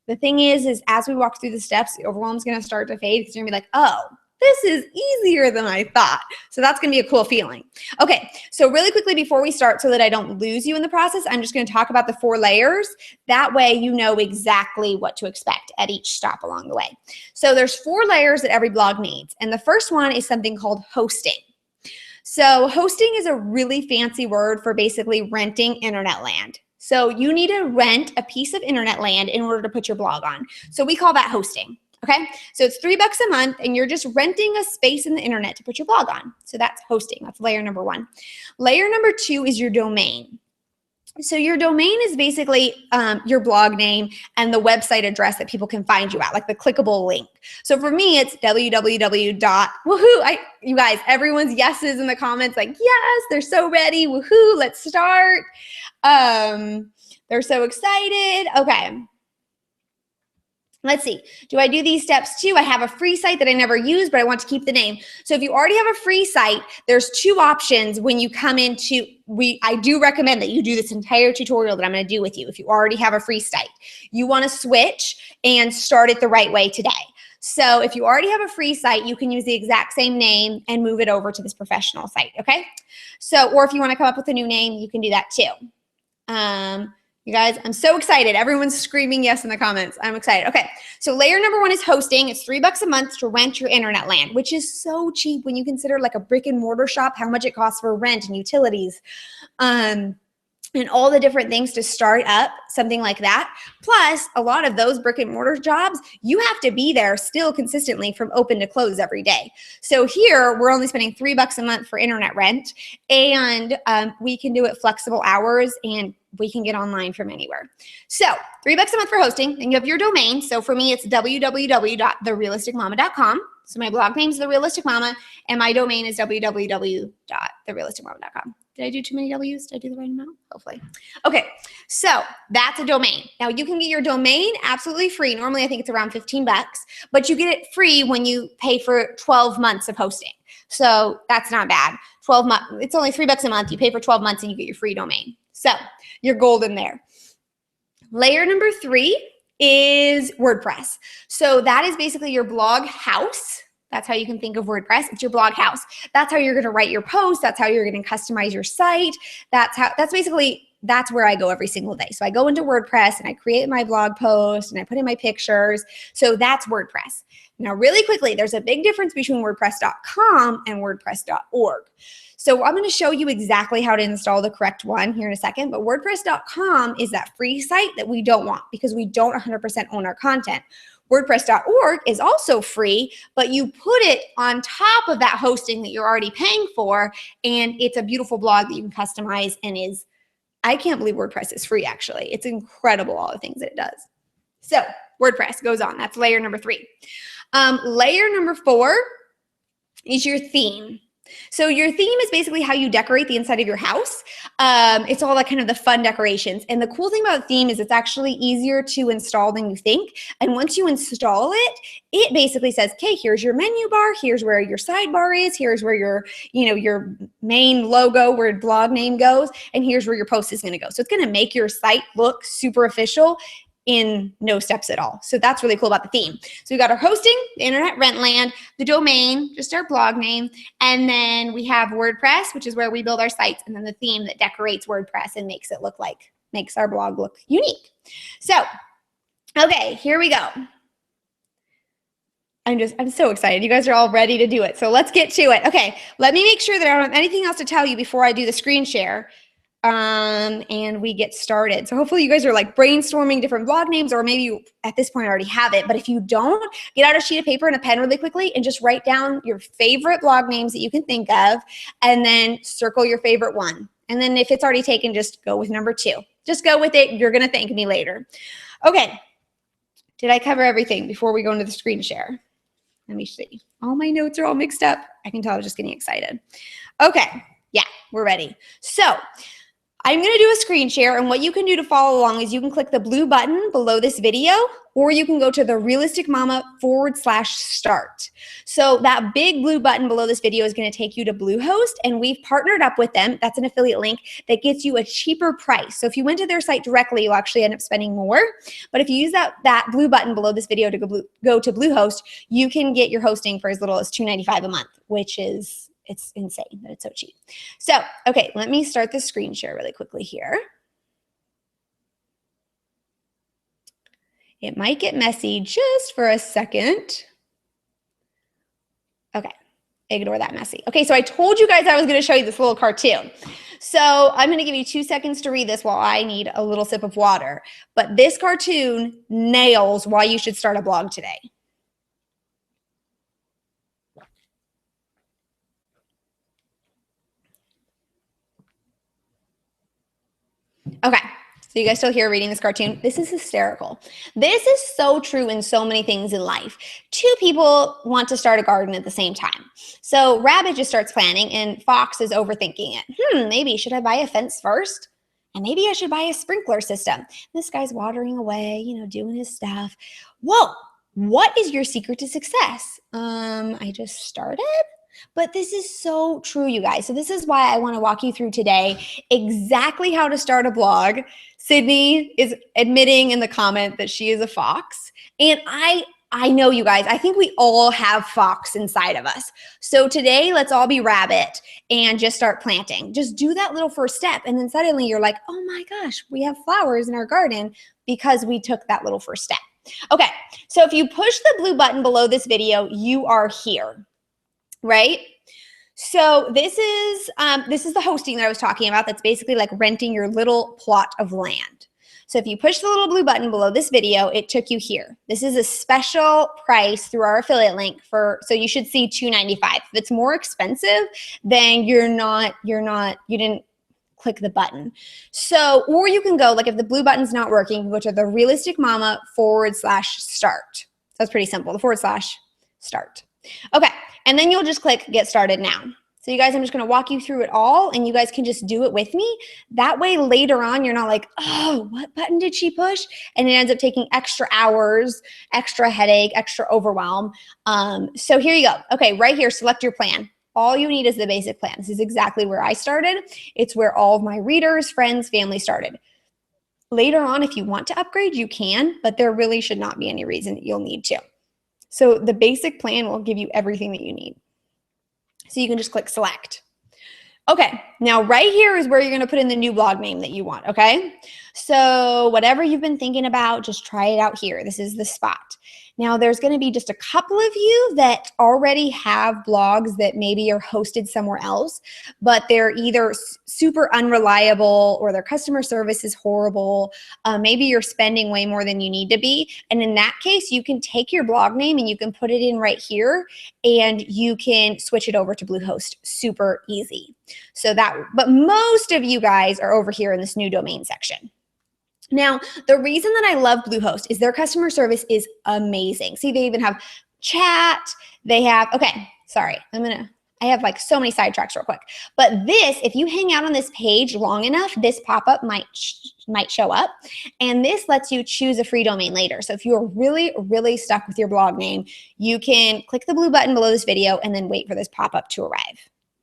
the thing is as we walk through the steps, the overwhelm is going to start to fade because you're going to be like, oh, this is easier than I thought. So that's going to be a cool feeling. Okay, so really quickly before we start, so that I don't lose you in the process, I'm just going to talk about the 4 layers. That way you know exactly what to expect at each stop along the way. So there's 4 layers that every blog needs. And the first one is something called hosting. So hosting is a really fancy word for basically renting internet land. So you need to rent a piece of internet land in order to put your blog on. So we call that hosting. Okay, so it's $3 a month and you're just renting a space in the internet to put your blog on. So that's hosting. That's layer number 1. Layer number 2 is your domain. So your domain is basically your blog name and the website address that people can find you at, like the clickable link. So for me, it's www.woohoo. You guys, everyone's yeses in the comments, like, yes, they're so ready. Woohoo, let's start. They're so excited. Okay. Let's see. Do I do these steps too? I have a free site that I never use, but I want to keep the name. So if you already have a free site, there's 2 options when you come into, I do recommend that you do this entire tutorial that I'm going to do with you. If you already have a free site, you want to switch and start it the right way today. So if you already have a free site, you can use the exact same name and move it over to this professional site. Okay. So, or if you want to come up with a new name, you can do that too. You guys, I'm so excited. Everyone's screaming yes in the comments. I'm excited. Okay, so layer number 1 is hosting. It's $3 a month to rent your internet land, which is so cheap when you consider like a brick and mortar shop, how much it costs for rent and utilities. And all the different things to start up something like that. Plus, a lot of those brick and mortar jobs, you have to be there still consistently from open to close every day. So here, we're only spending $3 a month for internet rent, and we can do it flexible hours, and we can get online from anywhere. So $3 a month for hosting, and you have your domain. So for me, it's www.therealisticmama.com. So my blog name is The Realistic Mama, and my domain is www.therealisticmama.com. Did I do too many W's? Did I do the right amount? Hopefully. Okay, so that's a domain. Now you can get your domain absolutely free. Normally I think it's around 15 bucks, but you get it free when you pay for 12 months of hosting. So that's not bad. 12 months, it's only $3 a month. You pay for 12 months and you get your free domain. So you're golden there. Layer number 3 is WordPress. So that is basically your blog house. That's how you can think of WordPress. It's your blog house. That's how you're going to write your posts. That's how you're going to customize your site. That's where I go every single day. So I go into WordPress and I create my blog post and I put in my pictures. So that's WordPress. Now, really quickly, there's a big difference between WordPress.com and WordPress.org. So I'm going to show you exactly how to install the correct one here in a second. But WordPress.com is that free site that we don't want because we don't 100% own our content. WordPress.org is also free, but you put it on top of that hosting that you're already paying for, and it's a beautiful blog that you can customize and I can't believe WordPress is free, actually. It's incredible, all the things that it does. So WordPress goes on. That's layer number 3. Layer number 4 is your theme. So your theme is basically how you decorate the inside of your house. It's all that kind of the fun decorations. And the cool thing about theme is it's actually easier to install than you think. And once you install it, it basically says, okay, here's your menu bar. Here's where your sidebar is. Here's where your main logo, where blog name goes. And here's where your post is going to go. So it's going to make your site look super official in no steps at all. So that's really cool about the theme. So we got our hosting, the internet rent land, the domain, just our blog name, and then we have WordPress, which is where we build our sites, and then the theme that decorates WordPress and makes our blog look unique. So, okay, here we go. I'm so excited. You guys are all ready to do it. So let's get to it. Okay, let me make sure that I don't have anything else to tell you before I do the screen share. And we get started. So hopefully you guys are like brainstorming different blog names, or maybe you at this point already have it. But if you don't, get out a sheet of paper and a pen really quickly and just write down your favorite blog names that you can think of, and then circle your favorite one And then if it's already taken, just go with number 2. Just go with it. You're going to thank me later. Okay. Did I cover everything before we go into the screen share? Let me see. All my notes are all mixed up. I can tell I was just getting excited. Okay. Yeah, we're ready. So I'm going to do a screen share, and what you can do to follow along is you can click the blue button below this video, or you can go to the realisticmama.com/start. So that big blue button below this video is going to take you to Bluehost, and we've partnered up with them. That's an affiliate link that gets you a cheaper price. So if you went to their site directly, you'll actually end up spending more. But if you use that blue button below this video to go to Bluehost, you can get your hosting for as little as $2.95 a month, which is it's insane that it's so cheap. So, okay, let me start the screen share really quickly here. It might get messy just for a second. Okay, ignore that messy. Okay, so I told you guys I was going to show you this little cartoon. So I'm going to give you 2 seconds to read this while I need a little sip of water. But this cartoon nails why you should start a blog today. Okay, so you guys still here reading this cartoon? This is hysterical. This is so true in so many things in life. 2 people want to start a garden at the same time. So Rabbit just starts planning and Fox is overthinking it. Maybe should I buy a fence first? And maybe I should buy a sprinkler system. This guy's watering away, doing his stuff. Whoa, what is your secret to success? I just started. But this is so true, you guys. So this is why I want to walk you through today exactly how to start a blog. Sydney is admitting in the comment that she is a fox. And I know, you guys, I think we all have fox inside of us. So today, let's all be rabbit and just start planting. Just do that little first step. And then suddenly you're like, oh my gosh, we have flowers in our garden because we took that little first step. Okay, so if you push the blue button below this video, you are here. Right? So this is the hosting that I was talking about. That's basically like renting your little plot of land. So if you push the little blue button below this video, it took you here. This is a special price through our affiliate link so you should see $2.95. If it's more expensive, then you didn't click the button. So, or you can go, like if the blue button's not working, you can go to the realisticmama.com/start. That's pretty simple, the /start. Okay. And then you'll just click get started now. So you guys, I'm just going to walk you through it all and you guys can just do it with me. That way later on, you're not like, oh, what button did she push? And it ends up taking extra hours, extra headache, extra overwhelm. So here you go. Okay, right here, select your plan. All you need is the basic plan. This is exactly where I started. It's where all of my readers, friends, family started. Later on, if you want to upgrade, you can, but there really should not be any reason that you'll need to. So the basic plan will give you everything that you need. So you can just click select. Okay, now right here is where you're going to put in the new blog name that you want, okay? So whatever you've been thinking about, just try it out here. This is the spot. Now there's going to be just a couple of you that already have blogs that maybe are hosted somewhere else, but they're either super unreliable or their customer service is horrible. Maybe you're spending way more than you need to be. And in that case, you can take your blog name and you can put it in right here and you can switch it over to Bluehost. Super easy. But most of you guys are over here in this new domain section. Now, the reason that I love Bluehost is their customer service is amazing. See, they even have chat. They have, okay, sorry. I have like so many sidetracks real quick. But this, if you hang out on this page long enough, this pop-up might show up. And this lets you choose a free domain later. So if you're really, really stuck with your blog name, you can click the blue button below this video and then wait for this pop-up to arrive.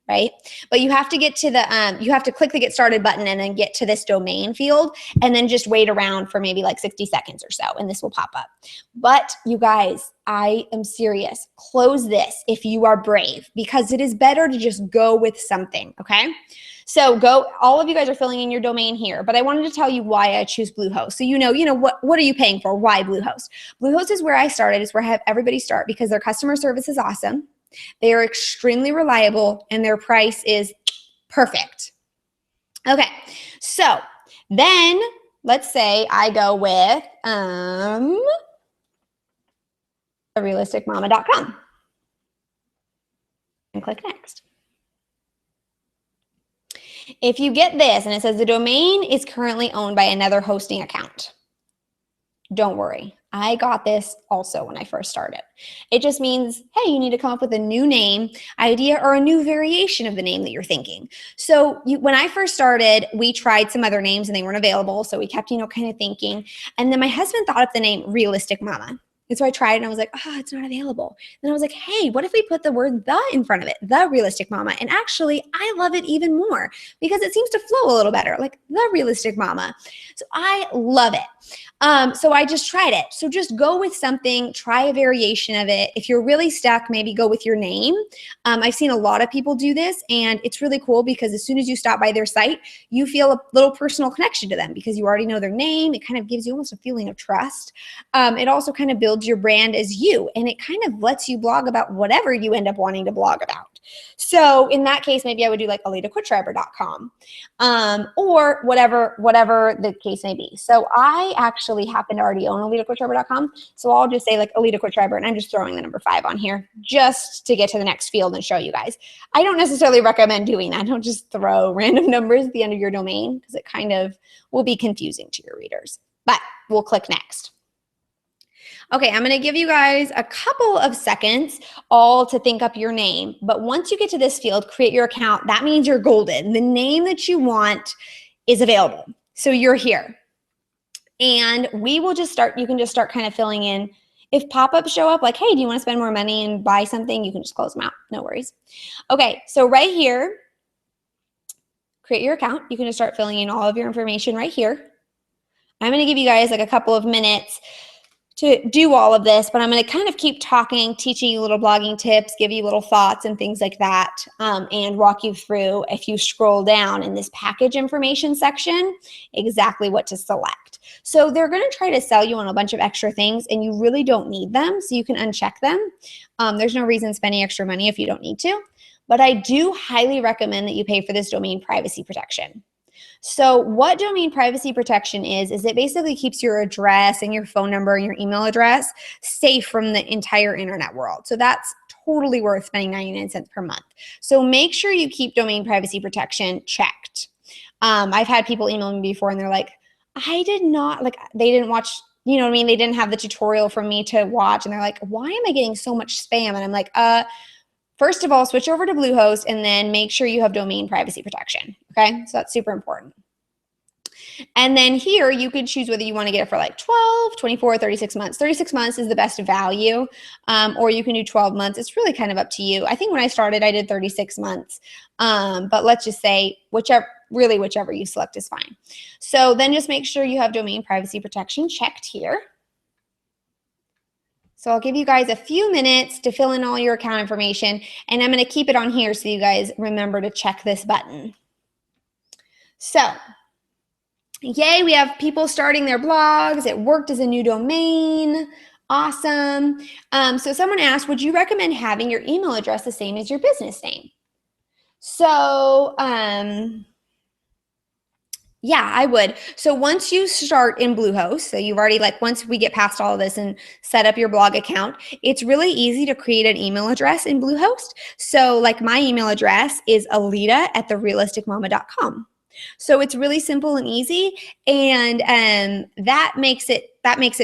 Right? But you have to get to you have to click the get started button and then get to this domain field and then just wait around for maybe like 60 seconds or so and this will pop up. But you guys, I am serious. Close this if you are brave because it is better to just go with something, okay? So all of you guys are filling in your domain here, but I wanted to tell you why I choose Bluehost. So you know what are you paying for? Why Bluehost? Bluehost is where I started. It's where I have everybody start because their customer service is awesome. They are extremely reliable and their price is perfect. Okay, so then let's say I go with realisticmama.com and click next. If you get this and it says the domain is currently owned by another hosting account, don't worry. I got this also when I first started. It just means, hey, you need to come up with a new name idea or a new variation of the name that you're thinking. So when I first started, we tried some other names and they weren't available. So we kept, kind of thinking. And then my husband thought up the name Realistic Mama. And so I tried and I was like, oh, it's not available. Then I was like, hey, what if we put the word the in front of it? The Realistic Mama. And actually, I love it even more because it seems to flow a little better, like the Realistic Mama. So I love it. So I just tried it. So just go with something, try a variation of it. If you're really stuck, maybe go with your name. I've seen a lot of people do this and it's really cool because as soon as you stop by their site, you feel a little personal connection to them because you already know their name. It kind of gives you almost a feeling of trust. It also kind of builds your brand as you, and it kind of lets you blog about whatever you end up wanting to blog about. So in that case, maybe I would do like AlitaQuitDriver.com or whatever the case may be. So I actually happen to already own AlitaQuitDriver.com. So I'll just say like Alita Quit Driver, and I'm just throwing the number 5 on here just to get to the next field and show you guys. I don't necessarily recommend doing that. Don't just throw random numbers at the end of your domain because it kind of will be confusing to your readers. But we'll click next. Okay, I'm going to give you guys a couple of seconds all to think up your name. But once you get to this field, create your account, that means you're golden. The name that you want is available. So you're here. And we will just start, you can just start kind of filling in. If pop-ups show up like, hey, do you want to spend more money and buy something? You can just close them out. No worries. Okay, so right here, create your account. You can just start filling in all of your information right here. I'm going to give you guys like a couple of minutes to do all of this, but I'm going to kind of keep talking, teaching you little blogging tips, give you little thoughts and things like that, and walk you through, if you scroll down in this package information section, exactly what to select. So they're going to try to sell you on a bunch of extra things, and you really don't need them, so you can uncheck them. There's no reason spending extra money if you don't need to, but I do highly recommend that you pay for this domain privacy protection. So what domain privacy protection is it basically keeps your address and your phone number and your email address safe from the entire internet world. So that's totally worth spending 99 cents per month. So make sure you keep domain privacy protection checked. I've had people email me before and they're like, I did not, like they didn't watch, you know what I mean? They didn't have the tutorial for me to watch and they're like, why am I getting so much spam? And I'm like, first of all, switch over to Bluehost and then make sure you have domain privacy protection, okay? So that's super important. And then here you could choose whether you want to get it for like 12, 24, 36 months. 36 months is the best value, or you can do 12 months. It's really kind of up to you. I think when I started, I did 36 months, but let's just say whichever you select is fine. So then just make sure you have domain privacy protection checked here. So I'll give you guys a few minutes to fill in all your account information, and I'm going to keep it on here so you guys remember to check this button. So, yay, we have people starting their blogs. It worked as a new domain. Awesome. So someone asked, would you recommend having your email address the same as your business name? So, yeah, I would. So once you start in Bluehost, so you've already once we get past all of this and set up your blog account, it's really easy to create an email address in Bluehost. So my email address is alita@therealisticmama.com. So it's really simple and easy, and that makes it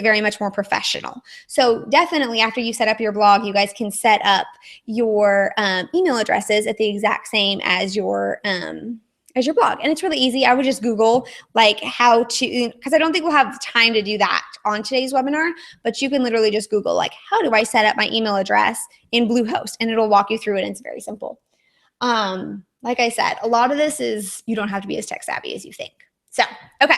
very much more professional. So definitely after you set up your blog, you guys can set up your email addresses at the exact same as your blog. And it's really easy. I would just Google how to, because I don't think we'll have time to do that on today's webinar, but you can literally just Google how do I set up my email address in Bluehost, and it'll walk you through it, and it's very simple. Like I said, a lot of this is, you don't have to be as tech savvy as you think. So, okay.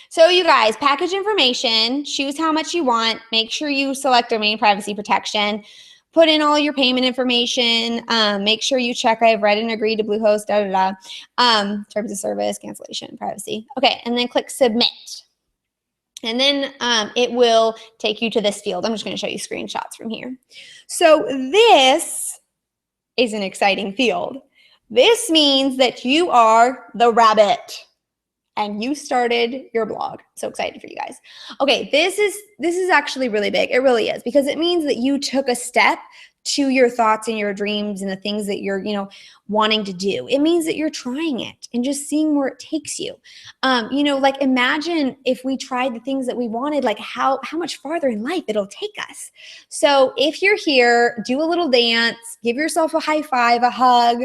So you guys, package information, choose how much you want, make sure you select domain privacy protection, put in all your payment information, make sure you check I've read and agreed to Bluehost, terms of service, cancellation, privacy. Okay, and then click submit. And then it will take you to this field. I'm just going to show you screenshots from here. So this is an exciting field. This means that you are the rabbit and you started your blog. So excited for you guys. Okay, this is actually really big. It really is, because it means that you took a step to your thoughts and your dreams and the things that you're, wanting to do. It means that you're trying it and just seeing where it takes you. Like imagine if we tried the things that we wanted, like how much farther in life it'll take us. So if you're here, do a little dance, give yourself a high five, a hug,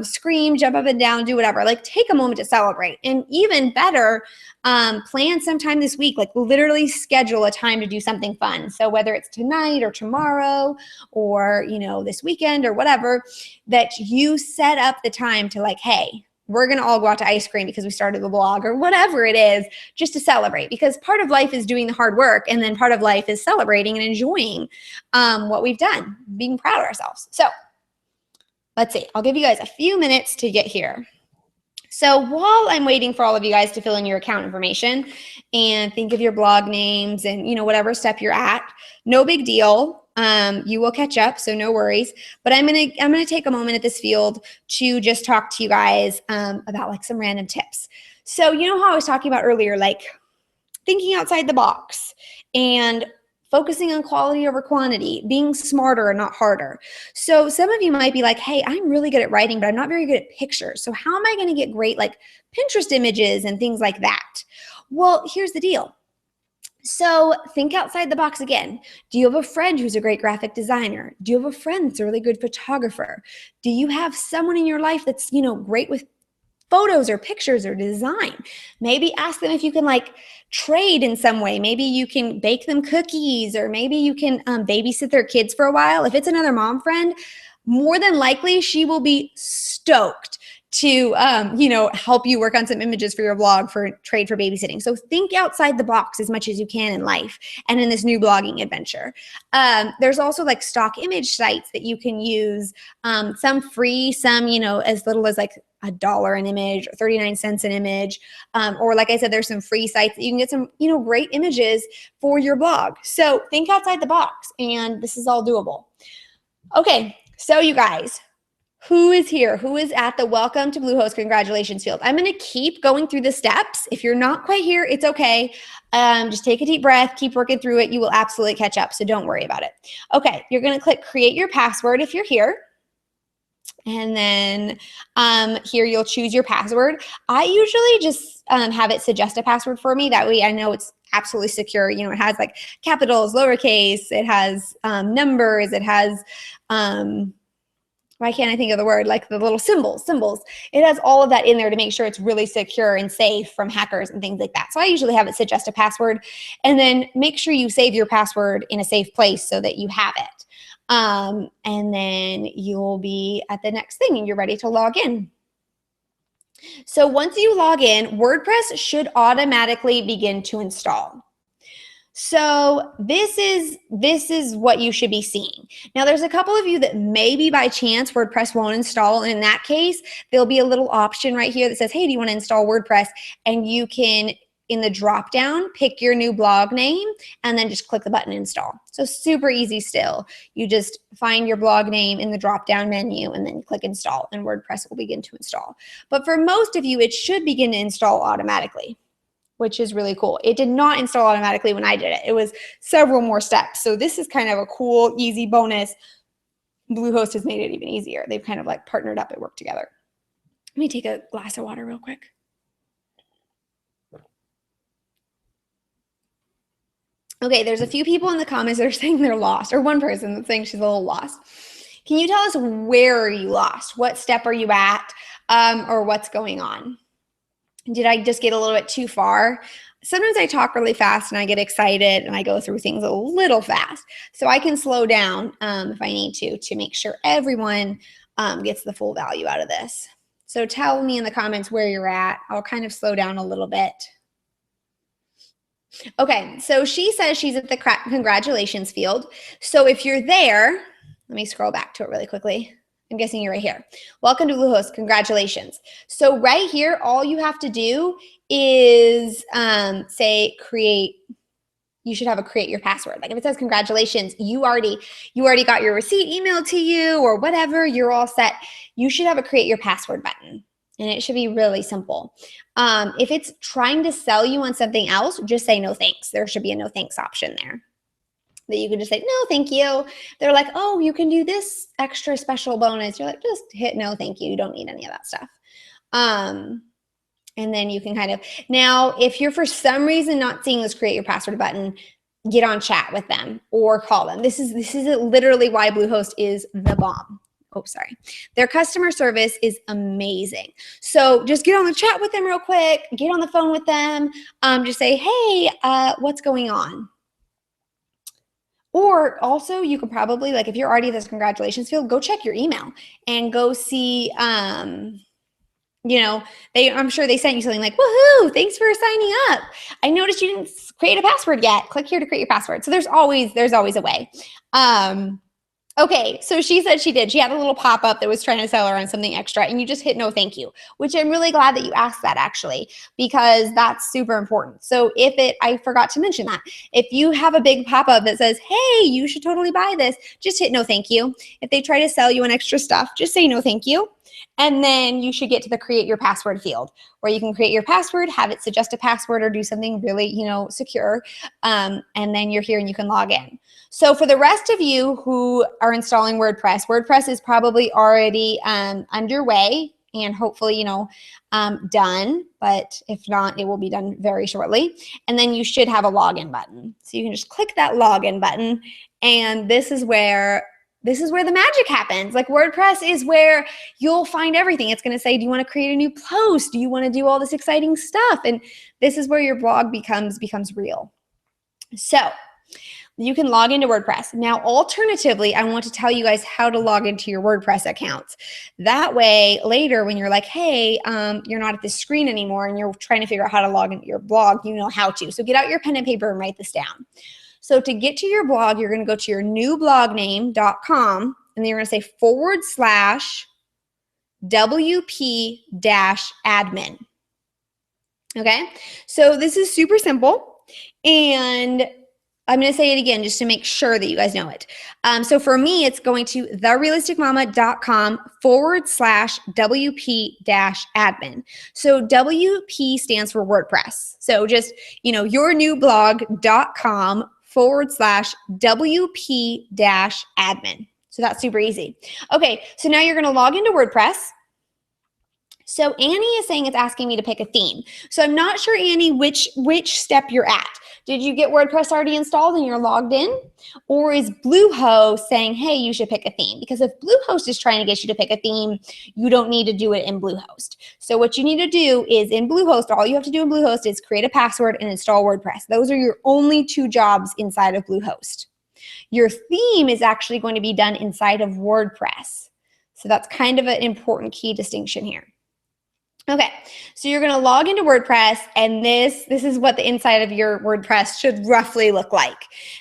scream, jump up and down, do whatever. Like take a moment to celebrate. And even better, plan sometime this week, like literally schedule a time to do something fun. So whether it's tonight or tomorrow or, this weekend or whatever, that you set up the time to like, hey, we're going to all go out to ice cream because we started the blog or whatever it is, just to celebrate, because part of life is doing the hard work. And then part of life is celebrating and enjoying what we've done, being proud of ourselves. So let's see, I'll give you guys a few minutes to get here. So while I'm waiting for all of you guys to fill in your account information and think of your blog names and, whatever step you're at, no big deal. You will catch up, so no worries. But I'm gonna take a moment at this field to just talk to you guys about like some random tips. So how I was talking about earlier, like thinking outside the box and focusing on quality over quantity, being smarter and not harder. So some of you might be like, hey, I'm really good at writing, but I'm not very good at pictures. So how am I going to get great like Pinterest images and things like that? Well, here's the deal. So think outside the box again. Do you have a friend who's a great graphic designer? Do you have a friend that's a really good photographer? Do you have someone in your life that's, great with photos or pictures or design? Maybe ask them if you can like trade in some way. Maybe you can bake them cookies, or maybe you can babysit their kids for a while. If it's another mom friend, more than likely she will be stoked to help you work on some images for your blog for trade for babysitting. So think outside the box as much as you can in life and in this new blogging adventure. There's also like stock image sites that you can use, some free, some as little as like $1 an image or 39 cents an image, or like I said, there's some free sites that you can get some great images for your blog. So think outside the box, and this is all doable. Okay, so you guys, who is here? Who is at the welcome to Bluehost congratulations field? I'm going to keep going through the steps. If you're not quite here, it's okay. Just take a deep breath, keep working through it. You will absolutely catch up, so don't worry about it. Okay, you're going to click create your password if you're here. And then here you'll choose your password. I usually just have it suggest a password for me. That way I know it's absolutely secure. It has like capitals, lowercase, it has numbers, it has why can't I think of the word, like the little symbols. It has all of that in there to make sure it's really secure and safe from hackers and things like that. So I usually have it suggest a password, and then make sure you save your password in a safe place so that you have it. And then you'll be at the next thing and you're ready to log in. So once you log in, WordPress should automatically begin to install. So this is what you should be seeing. Now there's a couple of you that maybe by chance WordPress won't install. And in that case, there'll be a little option right here that says, hey, do you want to install WordPress? And you can, in the drop down, pick your new blog name and then just click the button install. So super easy still. You just find your blog name in the drop down menu and then click install, and WordPress will begin to install. But for most of you, it should begin to install automatically, which is really cool. It did not install automatically when I did it. It was several more steps. So this is kind of a cool, easy bonus. Bluehost has made it even easier. They've kind of like partnered up and worked together. Let me take a glass of water real quick. Okay, there's a few people in the comments that are saying they're lost, or one person that's saying she's a little lost. Can you tell us where are you lost? What step are you at, or what's going on? Did I just get a little bit too far? Sometimes I talk really fast and I get excited and I go through things a little fast. So I can slow down if I need to make sure everyone gets the full value out of this. So tell me in the comments where you're at. I'll kind of slow down a little bit. Okay, so she says she's at the congratulations field. So if you're there, let me scroll back to it really quickly. I'm guessing you're right here. Welcome to Bluehost, congratulations. So right here, all you have to do is say create. You should have a create your password. Like if it says congratulations, you already got your receipt emailed to you or whatever, you're all set. You should have a create your password button. And it should be really simple. If it's trying to sell you on something else, just say no thanks. There should be a no thanks option there. that you can just say, no, thank you. They're like, oh, you can do this extra special bonus. You're like, just hit no, thank you. You don't need any of that stuff. And then you can kind of, now, if you're for some reason not seeing this create your password button, get on chat with them or call them. This is literally why Bluehost is the bomb. Oh, sorry. Their customer service is amazing. So just get on the chat with them real quick, get on the phone with them, just say, hey, what's going on? Or also you could probably, like if you're already in this congratulations field, go check your email and go see, you know, I'm sure they sent you something like, woohoo, thanks for signing up. I noticed you didn't create a password yet. Click here to create your password. So there's always a way. Okay, so she said she did. She had a little pop-up that was trying to sell her on something extra, and you just hit no thank you, which I'm really glad that you asked that, actually, because that's super important. So I forgot to mention that. If you have a big pop-up that says, hey, you should totally buy this, just hit no thank you. If they try to sell you an extra stuff, just say no thank you. And then you should get to the create your password field where you can create your password, have it suggest a password or do something really, secure. And then you're here and you can log in. So for the rest of you who are installing WordPress, WordPress is probably already underway and hopefully, done. But if not, it will be done very shortly. And then you should have a login button. So you can just click that login button. And this is where the magic happens. Like WordPress is where you'll find everything. It's going to say, do you want to create a new post? Do you want to do all this exciting stuff? And this is where your blog becomes real. So you can log into WordPress. Now, alternatively, I want to tell you guys how to log into your WordPress accounts. That way, later when you're like, hey, you're not at this screen anymore and you're trying to figure out how to log into your blog, you know how to. So get out your pen and paper and write this down. So to get to your blog, you're going to go to your newblogname.com and then you're going to say /WP-admin. Okay, so this is super simple. And I'm going to say it again just to make sure that you guys know it. So for me, it's going to therealisticmama.com /WP-admin. So WP stands for WordPress. So just, yournewblog.com /WP-admin. So that's super easy. Okay, so now you're going to log into WordPress. So Annie is saying it's asking me to pick a theme. So I'm not sure, Annie, which step you're at. Did you get WordPress already installed and you're logged in? Or is Bluehost saying, hey, you should pick a theme? Because if Bluehost is trying to get you to pick a theme, you don't need to do it in Bluehost. So what you need to do is in Bluehost, all you have to do in Bluehost is create a password and install WordPress. Those are your only two jobs inside of Bluehost. Your theme is actually going to be done inside of WordPress. So that's kind of an important key distinction here. Okay, so you're going to log into WordPress, and this is what the inside of your WordPress should roughly look like.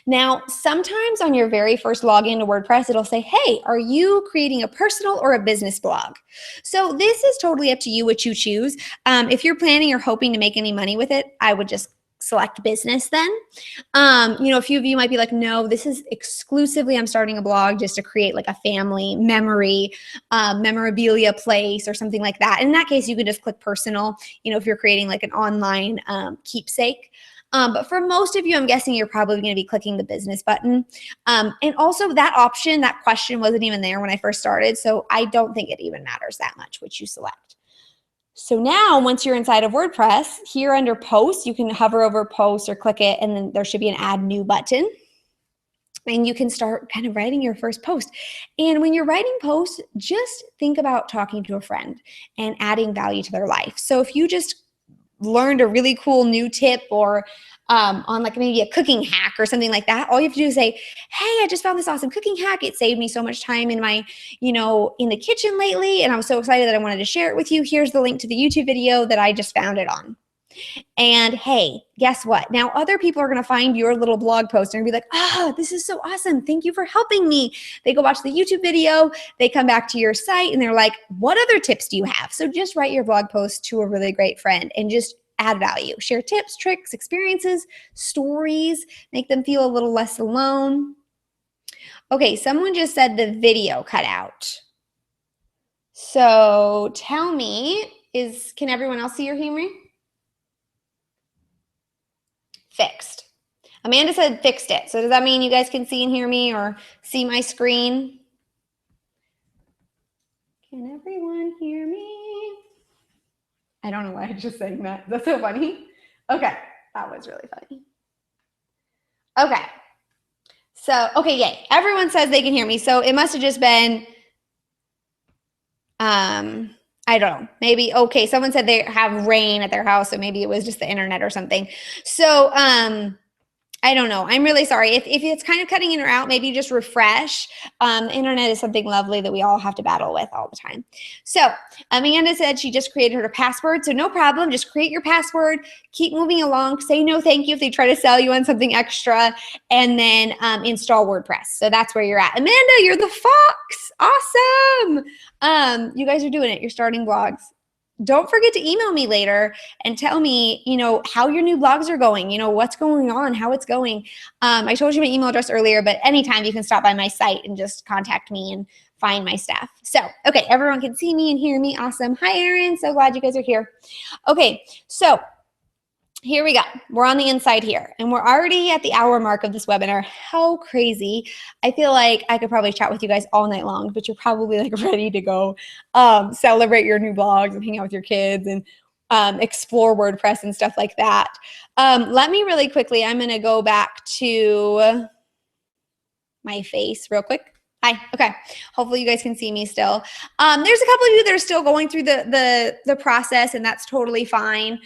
Now, sometimes on your very first login to WordPress, it'll say, hey, are you creating a personal or a business blog? So this is totally up to you what you choose. If you're planning or hoping to make any money with it, I would just select business then. A few of you might be like, no, this is exclusively, I'm starting a blog just to create like a family memory, memorabilia place or something like that. In that case, you can just click personal, if you're creating like an online keepsake. But for most of you, I'm guessing you're probably going to be clicking the business button. And also that option, that question wasn't even there when I first started. So I don't think it even matters that much which you select. So now once you're inside of WordPress, here under post, you can hover over post or click it, and then there should be an add new button. And you can start kind of writing your first post. And when you're writing posts, just think about talking to a friend and adding value to their life. So if you just learned a really cool new tip or on like maybe a cooking hack or something like that, all you have to do is say, hey, I just found this awesome cooking hack. It saved me so much time in my, in the kitchen lately. And I was so excited that I wanted to share it with you. Here's the link to the YouTube video that I just found it on. And hey, guess what? Now other people are going to find your little blog post and be like, oh, this is so awesome. Thank you for helping me. They go watch the YouTube video. They come back to your site and they're like, what other tips do you have? So just write your blog post to a really great friend and just add value. Share tips, tricks, experiences, stories, make them feel a little less alone. Okay, someone just said the video cut out. So tell me, can everyone else see or hear me? Fixed. Amanda said fixed it. So does that mean you guys can see and hear me or see my screen? Can everyone hear me? I don't know why I just saying that. That's so funny. Okay, that was really funny. Okay. So, okay, yay. Everyone says they can hear me. So it must have just been, I don't know, maybe, okay, someone said they have rain at their house, so maybe it was just the internet or something. So, I don't know. I'm really sorry. If it's kind of cutting in or out, maybe just refresh. Internet is something lovely that we all have to battle with all the time. So Amanda said she just created her password. So no problem. Just create your password. Keep moving along. Say no thank you if they try to sell you on something extra. And then install WordPress. So that's where you're at. Amanda, you're the fox. Awesome. You guys are doing it. You're starting blogs. Don't forget to email me later and tell me, how your new blogs are going, what's going on, how it's going. I told you my email address earlier, but anytime you can stop by my site and just contact me and find my stuff. So, okay, everyone can see me and hear me. Awesome. Hi, Erin. So glad you guys are here. Okay, so here we go. We're on the inside here, and we're already at the hour mark of this webinar. How crazy. I feel like I could probably chat with you guys all night long, but you're probably like ready to go celebrate your new blogs and hang out with your kids and explore WordPress and stuff like that. Let me really quickly, I'm going to go back to my face real quick. Hi. Okay. Hopefully you guys can see me still. There's a couple of you that are still going through the process, and that's totally fine.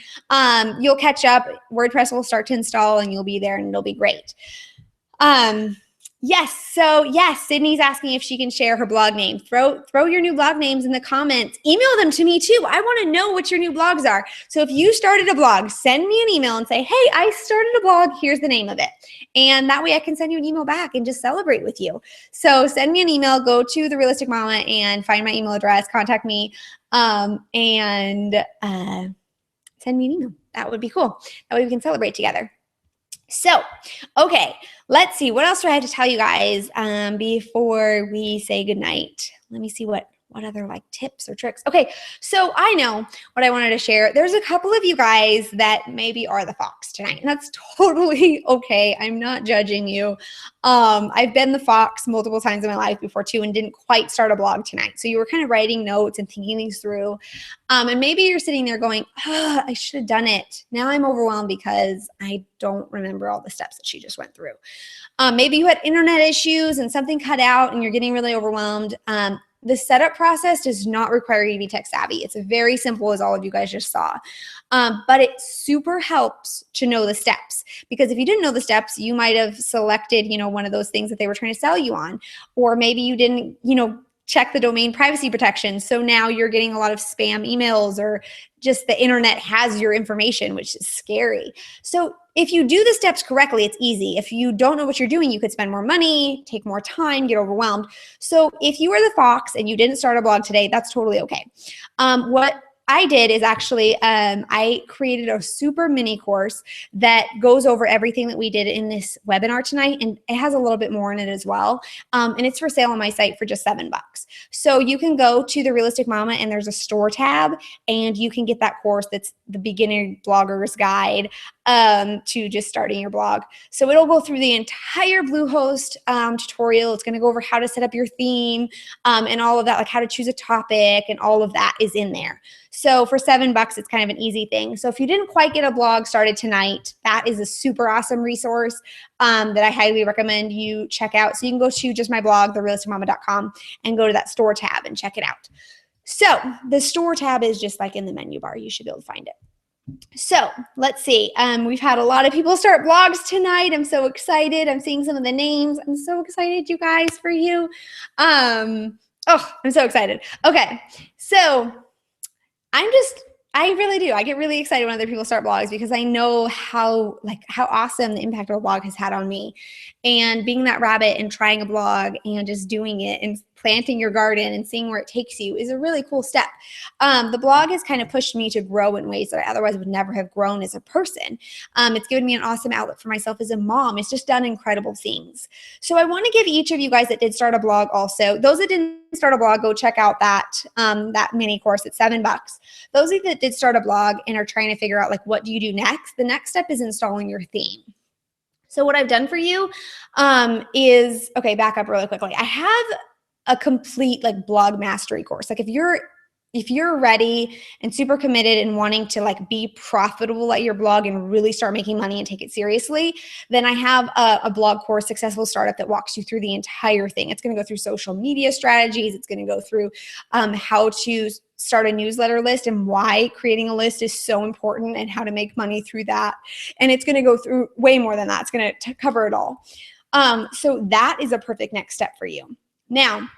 You'll catch up. WordPress will start to install, and you'll be there, and it'll be great. Yes. So yes, Sydney's asking if she can share her blog name. Throw your new blog names in the comments. Email them to me too. I want to know what your new blogs are. So if you started a blog, send me an email and say, hey, I started a blog. Here's the name of it. And that way I can send you an email back and just celebrate with you. So send me an email, go to The Realistic Mama and find my email address, contact me, and send me an email. That would be cool. That way we can celebrate together. So, okay, let's see. What else do I have to tell you guys before we say goodnight? Let me see what other like tips or tricks. Okay, so I know what I wanted to share. There's a couple of you guys that maybe are the fox tonight, and that's totally okay. I'm not judging you. I've been the fox multiple times in my life before too, and didn't quite start a blog tonight. So you were kind of writing notes and thinking things through. And maybe you're sitting there going, oh, I should have done it. Now I'm overwhelmed because I don't remember all the steps that she just went through. Maybe you had internet issues and something cut out and you're getting really overwhelmed. The setup process does not require you to be tech savvy. It's very simple, as all of you guys just saw. But it super helps to know the steps, because if you didn't know the steps, you might have selected, one of those things that they were trying to sell you on, or maybe you didn't, check the domain privacy protection. So now you're getting a lot of spam emails, or just the internet has your information, which is scary. So if you do the steps correctly, it's easy. If you don't know what you're doing, you could spend more money, take more time, get overwhelmed. So if you were the fox and you didn't start a blog today, that's totally okay. What I did is actually, I created a super mini course that goes over everything that we did in this webinar tonight, and it has a little bit more in it as well. And it's for sale on my site for just $7. So you can go to The Realistic Mama and there's a store tab, and you can get that course that's the beginner blogger's guide to just starting your blog. So it'll go through the entire Bluehost tutorial. It's going to go over how to set up your theme and all of that, like how to choose a topic, and all of that is in there. So for $7, it's kind of an easy thing. So if you didn't quite get a blog started tonight, that is a super awesome resource that I highly recommend you check out. So you can go to just my blog, therealisticmama.com, and go to that store tab and check it out. So the store tab is just like in the menu bar. You should be able to find it. So let's see. We've had a lot of people start blogs tonight. I'm so excited. I'm seeing some of the names. I'm so excited, you guys, for you. I'm so excited. Okay, so I really do. I get really excited when other people start blogs, because I know how awesome the impact of a blog has had on me. And being that rabbit and trying a blog and just doing it and planting your garden and seeing where it takes you is a really cool step. The blog has kind of pushed me to grow in ways that I otherwise would never have grown as a person. It's given me an awesome outlet for myself as a mom. It's just done incredible things. So I want to give each of you guys that did start a blog also, those that didn't start a blog, go check out that mini course. It's $7. Those of you that did start a blog and are trying to figure out what do you do next, the next step is installing your theme. So what I've done for you is, okay, back up really quickly. I have a complete like blog mastery course. Like if you're ready and super committed and wanting to like be profitable at your blog and really start making money and take it seriously, then I have a blog course, Successful Startup, that walks you through the entire thing. It's going to go through social media strategies. It's going to go through how to start a newsletter list and why creating a list is so important and how to make money through that. And it's going to go through way more than that. It's going to cover it all. So that is a perfect next step for you. Now,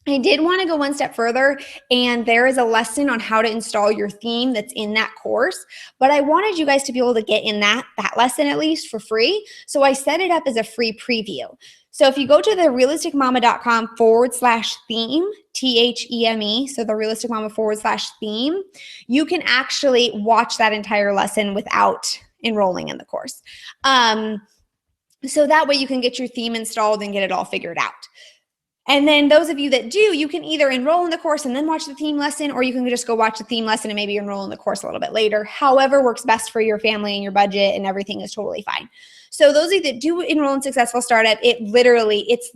I did want to go one step further, and there is a lesson on how to install your theme that's in that course, but I wanted you guys to be able to get in that lesson at least for free. So I set it up as a free preview. So if you go to therealisticmama.com/theme, THEME, so therealisticmama/theme, you can actually watch that entire lesson without enrolling in the course. So that way you can get your theme installed and get it all figured out. And then those of you that do, you can either enroll in the course and then watch the theme lesson, or you can just go watch the theme lesson and maybe enroll in the course a little bit later. However works best for your family and your budget, and everything is totally fine. So those of you that do enroll in Successful Startup, it literally, it's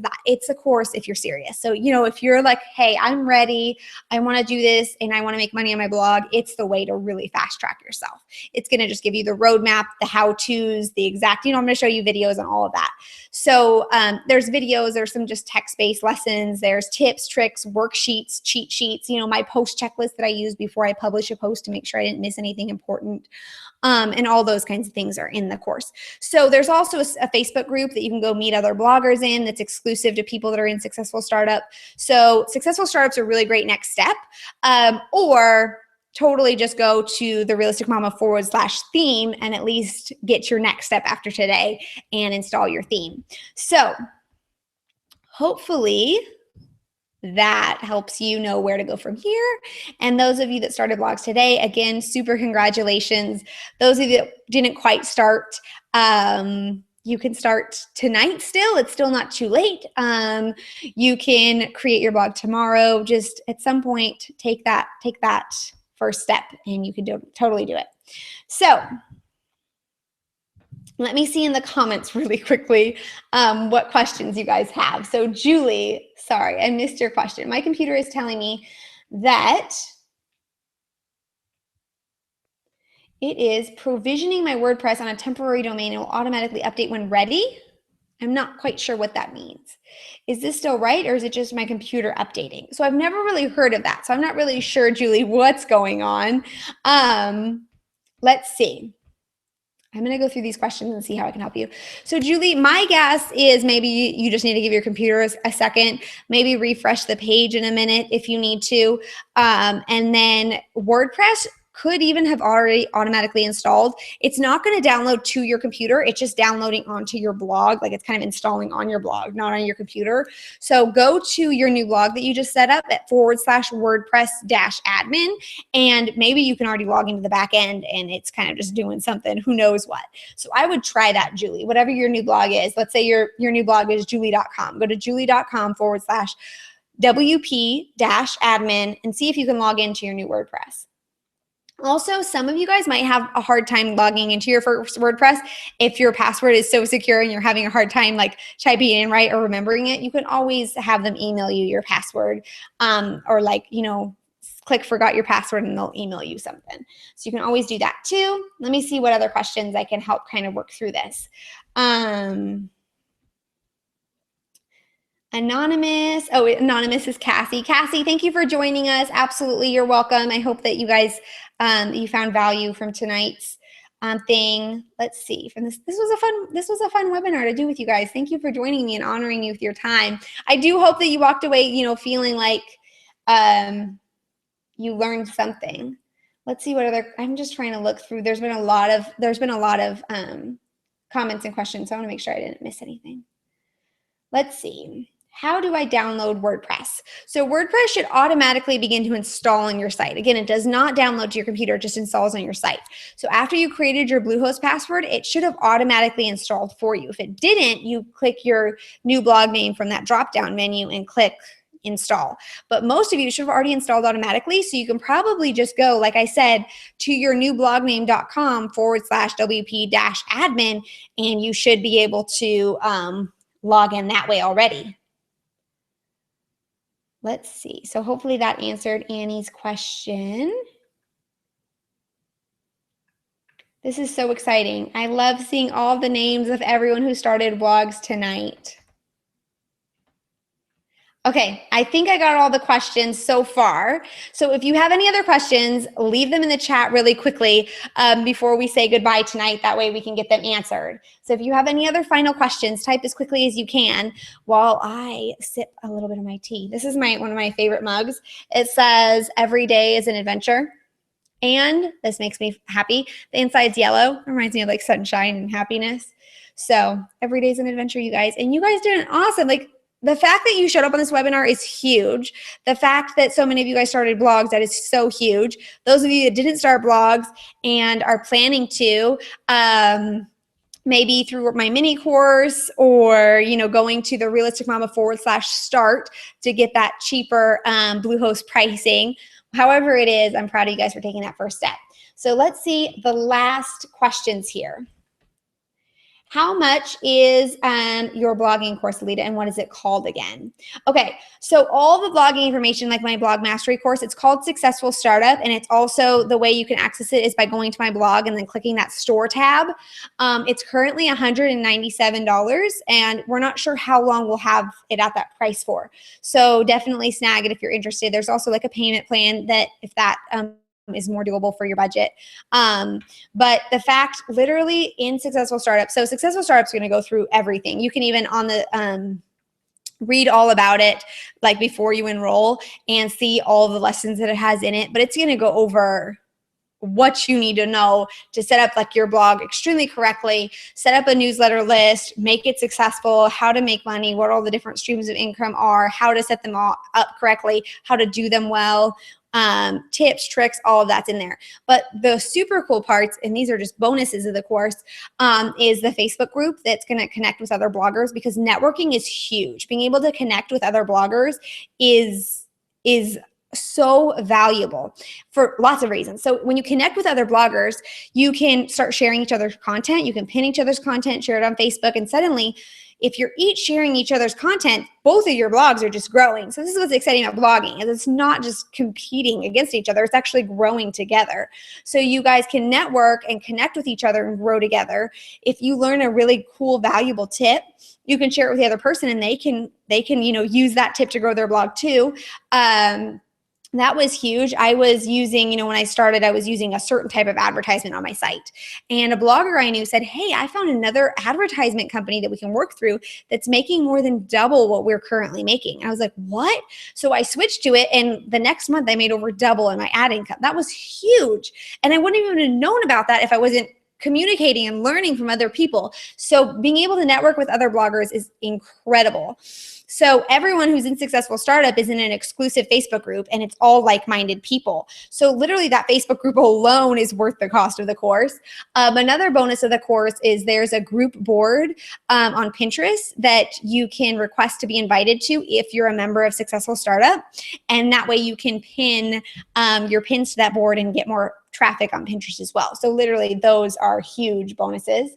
a course if you're serious. So, if you're like, hey, I'm ready, I want to do this, and I want to make money on my blog, it's the way to really fast track yourself. It's going to just give you the roadmap, the how-tos, the exact, I'm going to show you videos on all of that. So there's videos, there's some just text-based lessons, there's tips, tricks, worksheets, cheat sheets, my post checklist that I use before I publish a post to make sure I didn't miss anything important. And all those kinds of things are in the course. So there's also a Facebook group that you can go meet other bloggers in that's exclusive to people that are in Successful Startup. So Successful Startup's a really great next step. Or totally just go to therealisticmama/theme and at least get your next step after today and install your theme. So hopefully that helps you know where to go from here. And those of you that started blogs today, again, super congratulations. Those of you that didn't quite start, you can start tonight still. It's still not too late. You can create your blog tomorrow. Just at some point, take that first step and you can totally do it. So let me see in the comments really quickly what questions you guys have. So Julie, sorry, I missed your question. My computer is telling me that it is provisioning my WordPress on a temporary domain. It will automatically update when ready. I'm not quite sure what that means. Is this still right, or is it just my computer updating? So I've never really heard of that. So I'm not really sure, Julie, what's going on. Let's see. I'm going to go through these questions and see how I can help you. So Julie, my guess is maybe you just need to give your computer a second, maybe refresh the page in a minute if you need to. And then WordPress could even have already automatically installed. It's not going to download to your computer. It's just downloading onto your blog. Like it's kind of installing on your blog, not on your computer. So go to your new blog that you just set up at /WordPress-admin. And maybe you can already log into the back end and it's kind of just doing something, who knows what. So I would try that, Julie, whatever your new blog is. Let's say your new blog is julie.com. Go to julie.com/WP-admin and see if you can log into your new WordPress. Also, some of you guys might have a hard time logging into your first WordPress. If your password is so secure and you're having a hard time like typing it in right or remembering it, you can always have them email you your password or click forgot your password and they'll email you something. So you can always do that too. Let me see what other questions I can help kind of work through this. Anonymous. Oh, Anonymous is Cassie. Cassie, thank you for joining us. Absolutely, you're welcome. I hope that you guys you found value from tonight's thing. Let's see. From this was a fun webinar to do with you guys. Thank you for joining me and honoring you with your time. I do hope that you walked away, feeling like you learned something. Let's see what other. I'm just trying to look through. There's been a lot of comments and questions. So I want to make sure I didn't miss anything. Let's see. How do I download WordPress? So WordPress should automatically begin to install on your site. Again, it does not download to your computer, it just installs on your site. So after you created your Bluehost password, it should have automatically installed for you. If it didn't, you click your new blog name from that drop-down menu and click install. But most of you should have already installed automatically. So you can probably just go, like I said, to your newblogname.com/WP-admin, and you should be able to log in that way already. Let's see. So hopefully that answered Annie's question. This is so exciting. I love seeing all the names of everyone who started blogs tonight. Okay, I think I got all the questions so far. So if you have any other questions, leave them in the chat really quickly before we say goodbye tonight. That way we can get them answered. So if you have any other final questions, type as quickly as you can while I sip a little bit of my tea. This is one of my favorite mugs. It says, "Every day is an adventure." And this makes me happy. The inside's yellow. It reminds me of like sunshine and happiness. So every day's an adventure, you guys. And you guys did awesome. Like, the fact that you showed up on this webinar is huge. The fact that so many of you guys started blogs, that is so huge. Those of you that didn't start blogs and are planning to, maybe through my mini course or, going to the Realistic Mama /start to get that cheaper Bluehost pricing. However it is, I'm proud of you guys for taking that first step. So let's see the last questions here. How much is your blogging course, Alita, and what is it called again? Okay, so all the blogging information, like my blog mastery course, it's called Successful Startup, and it's also the way you can access it is by going to my blog and then clicking that store tab. It's currently $197, and we're not sure how long we'll have it at that price for. So definitely snag it if you're interested. There's also like a payment plan that if that is more doable for your budget. But the fact, literally in Successful Startup, so Successful Startup is going to go through everything. You can even on the read all about it like before you enroll and see all the lessons that it has in it, but it's going to go over what you need to know to set up like your blog extremely correctly, set up a newsletter list, make it successful, how to make money, what all the different streams of income are, how to set them all up correctly, how to do them well, tips, tricks, all of that's in there. But the super cool parts, and these are just bonuses of the course, is the Facebook group that's going to connect with other bloggers, because networking is huge. Being able to connect with other bloggers is so valuable for lots of reasons. So when you connect with other bloggers, you can start sharing each other's content. You can pin each other's content, share it on Facebook, and suddenly if you're each sharing each other's content, both of your blogs are just growing. So this is what's exciting about blogging, is it's not just competing against each other, it's actually growing together. So you guys can network and connect with each other and grow together. If you learn a really cool, valuable tip, you can share it with the other person, and they can use that tip to grow their blog too. That was huge. I was using, when I started, I was using a certain type of advertisement on my site. And a blogger I knew said, "Hey, I found another advertisement company that we can work through that's making more than double what we're currently making." And I was like, "What?" So I switched to it, and the next month I made over double in my ad income. That was huge. And I wouldn't even have known about that if I wasn't communicating and learning from other people. So being able to network with other bloggers is incredible. So everyone who's in Successful Startup is in an exclusive Facebook group, and it's all like-minded people. So literally that Facebook group alone is worth the cost of the course. Another bonus of the course is there's a group board on Pinterest that you can request to be invited to if you're a member of Successful Startup. And that way you can pin your pins to that board and get more traffic on Pinterest as well. So literally those are huge bonuses.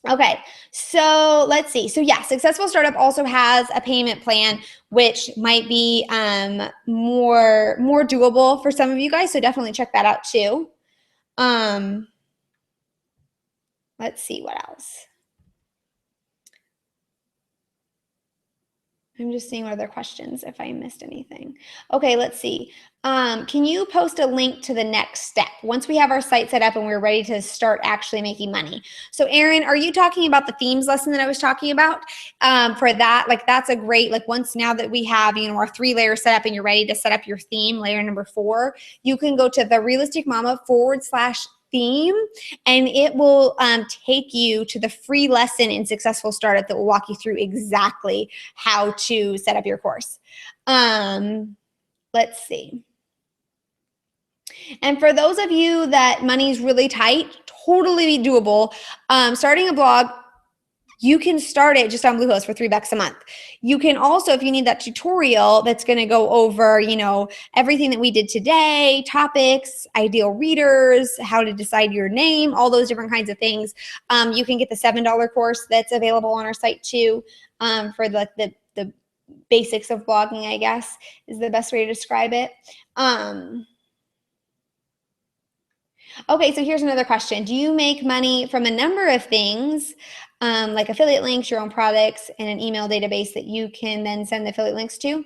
Okay, so let's see. So yeah, Successful Startup also has a payment plan, which might be more doable for some of you guys. So definitely check that out too. Let's see what else. I'm just seeing what other questions, if I missed anything. Okay, let's see. Can you post a link to the next step once we have our site set up and we're ready to start actually making money? So Erin, are you talking about the themes lesson that I was talking about? For that, like that's a great, like once now that we have, our 3 layers set up and you're ready to set up your theme, layer number 4, you can go to the Realistic Mama /theme, and it will take you to the free lesson in Successful Startup that will walk you through exactly how to set up your course. Let's see. And for those of you that money's really tight, totally doable. Starting a blog You can start it just on Bluehost for $3 a month. You can also, if you need that tutorial that's going to go over, everything that we did today, topics, ideal readers, how to decide your name, all those different kinds of things. You can get the $7 course that's available on our site too, for the basics of blogging, I guess, is the best way to describe it. Okay, so here's another question. Do you make money from a number of things, like affiliate links, your own products, and an email database that you can then send the affiliate links to?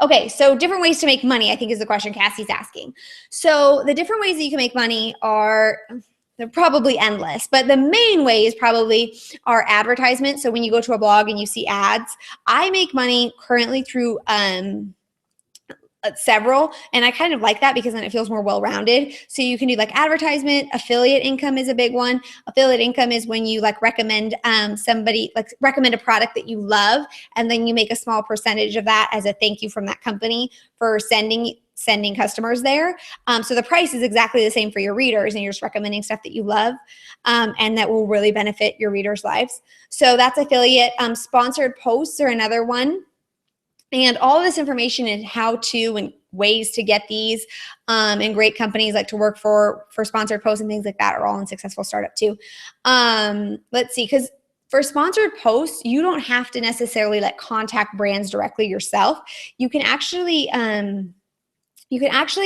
Okay, so different ways to make money, I think, is the question Cassie's asking. So the different ways that you can make money they're probably endless, but the main ways probably are advertisements. So when you go to a blog and you see ads, I make money currently through several, and I kind of like that because then it feels more well-rounded. So you can do like advertisement. Affiliate income is a big one. Affiliate income is when you like recommend recommend a product that you love, and then you make a small percentage of that as a thank you from that company for sending customers there. So the price is exactly the same for your readers, and you're just recommending stuff that you love, and that will really benefit your readers' lives. So that's affiliate. Sponsored posts are another one. And all of this information and how to and ways to get these, and great companies like to work for sponsored posts and things like that are all in Successful Startup too. Let's see, because for sponsored posts, you don't have to necessarily like contact brands directly yourself. You can actually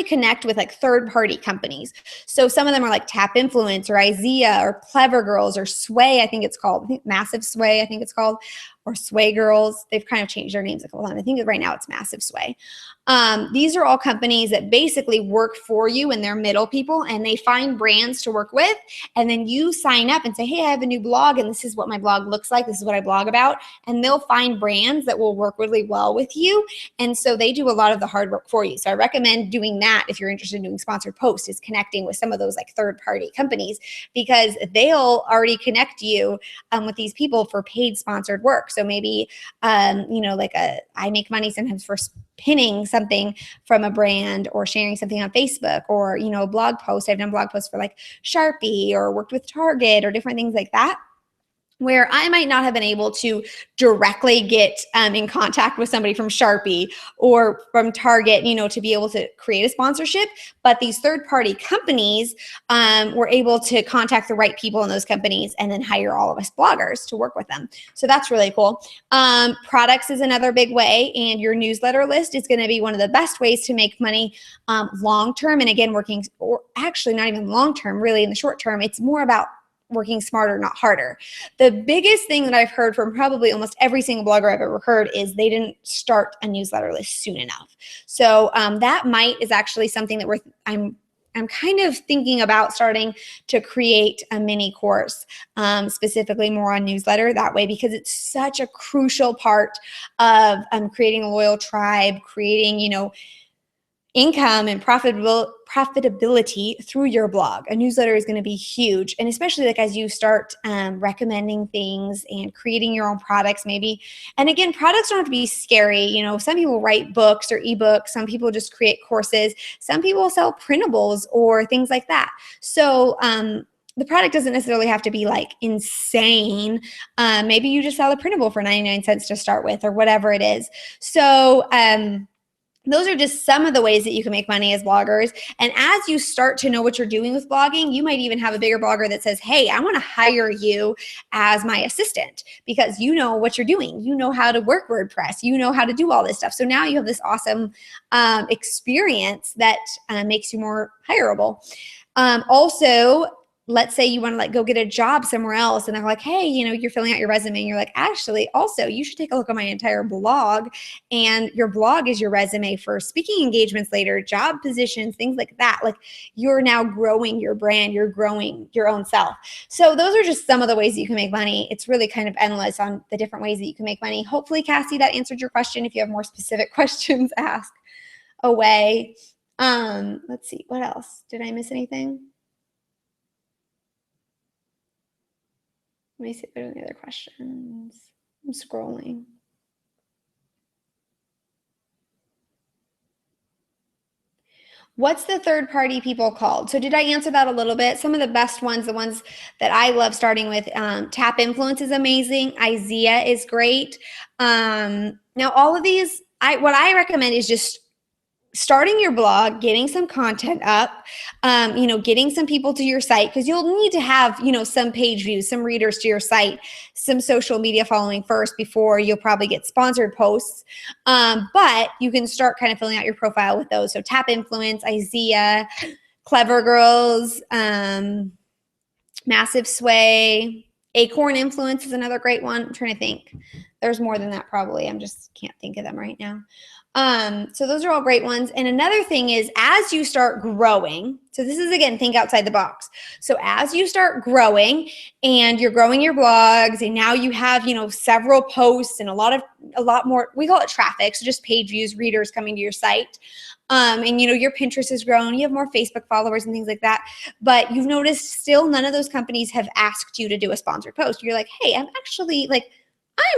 connect with like third-party companies. So some of them are like Tap Influence or IZEA or Clever Girls or Sway, I think it's called. I think Massive Sway, I think it's called, or Sway Girls. They've kind of changed their names a couple times. I think right now it's Massive Sway. These are all companies that basically work for you, and they're middle people, and they find brands to work with. And then you sign up and say, hey, I have a new blog, and this is what my blog looks like. This is what I blog about. And they'll find brands that will work really well with you. And so they do a lot of the hard work for you. So I recommend doing that if you're interested in doing sponsored posts, is connecting with some of those like third-party companies, because they'll already connect you with these people for paid sponsored work. So maybe, I make money sometimes for pinning something from a brand or sharing something on Facebook, or, a blog post. I've done blog posts for like Sharpie or worked with Target or different things like that, where I might not have been able to directly get in contact with somebody from Sharpie or from Target, to be able to create a sponsorship. But these third-party companies were able to contact the right people in those companies and then hire all of us bloggers to work with them. So that's really cool. Products is another big way, and your newsletter list is going to be one of the best ways to make money long-term. And again, or actually not even long-term, really in the short term, it's more about working smarter, not harder. The biggest thing that I've heard from probably almost every single blogger I've ever heard is they didn't start a newsletter list soon enough. So that is actually something that I'm kind of thinking about starting to create a mini course, specifically more on newsletter that way, because it's such a crucial part of creating a loyal tribe, creating, income and profitability through your blog. A newsletter is going to be huge. And especially like as you start recommending things and creating your own products maybe. And again, products don't have to be scary. Some people write books or ebooks. Some people just create courses. Some people sell printables or things like that. So the product doesn't necessarily have to be like insane. Maybe you just sell a printable for 99 cents to start with, or whatever it is. So those are just some of the ways that you can make money as bloggers. And as you start to know what you're doing with blogging, you might even have a bigger blogger that says, hey, I want to hire you as my assistant because you know what you're doing. You know how to work WordPress. You know how to do all this stuff. So now you have this awesome experience that makes you more hireable. Also, let's say you want to go get a job somewhere else, and they're like, hey, you're filling out your resume, and you're like, actually, also, you should take a look at my entire blog, and your blog is your resume for speaking engagements later, job positions, things like that. Like, you're now growing your brand, you're growing your own self. So those are just some of the ways that you can make money. It's really kind of endless on the different ways that you can make money. Hopefully, Cassie, that answered your question. If you have more specific questions, ask away. Let's see, what else? Did I miss anything? Let me see if there's any other questions. I'm scrolling. What's the third party people called? So did I answer that a little bit? Some of the best ones, the ones that I love starting with, Tap Influence is amazing. IZEA is great. Now all of these, what I recommend is just starting your blog, getting some content up, getting some people to your site, because you'll need to have, some page views, some readers to your site, some social media following first before you'll probably get sponsored posts. But you can start kind of filling out your profile with those. So Tap Influence, IZEA, Clever Girls, Massive Sway, Acorn Influence is another great one. I'm trying to think. There's more than that probably. I'm just can't think of them right now. So those are all great ones. And another thing is, as you start growing, so this is again, think outside the box. So as you start growing and you're growing your blogs and now you have, several posts and a lot more, we call it traffic. So just page views, readers coming to your site. And your Pinterest has grown, you have more Facebook followers and things like that, but you've noticed still none of those companies have asked you to do a sponsored post. You're like, hey, I'm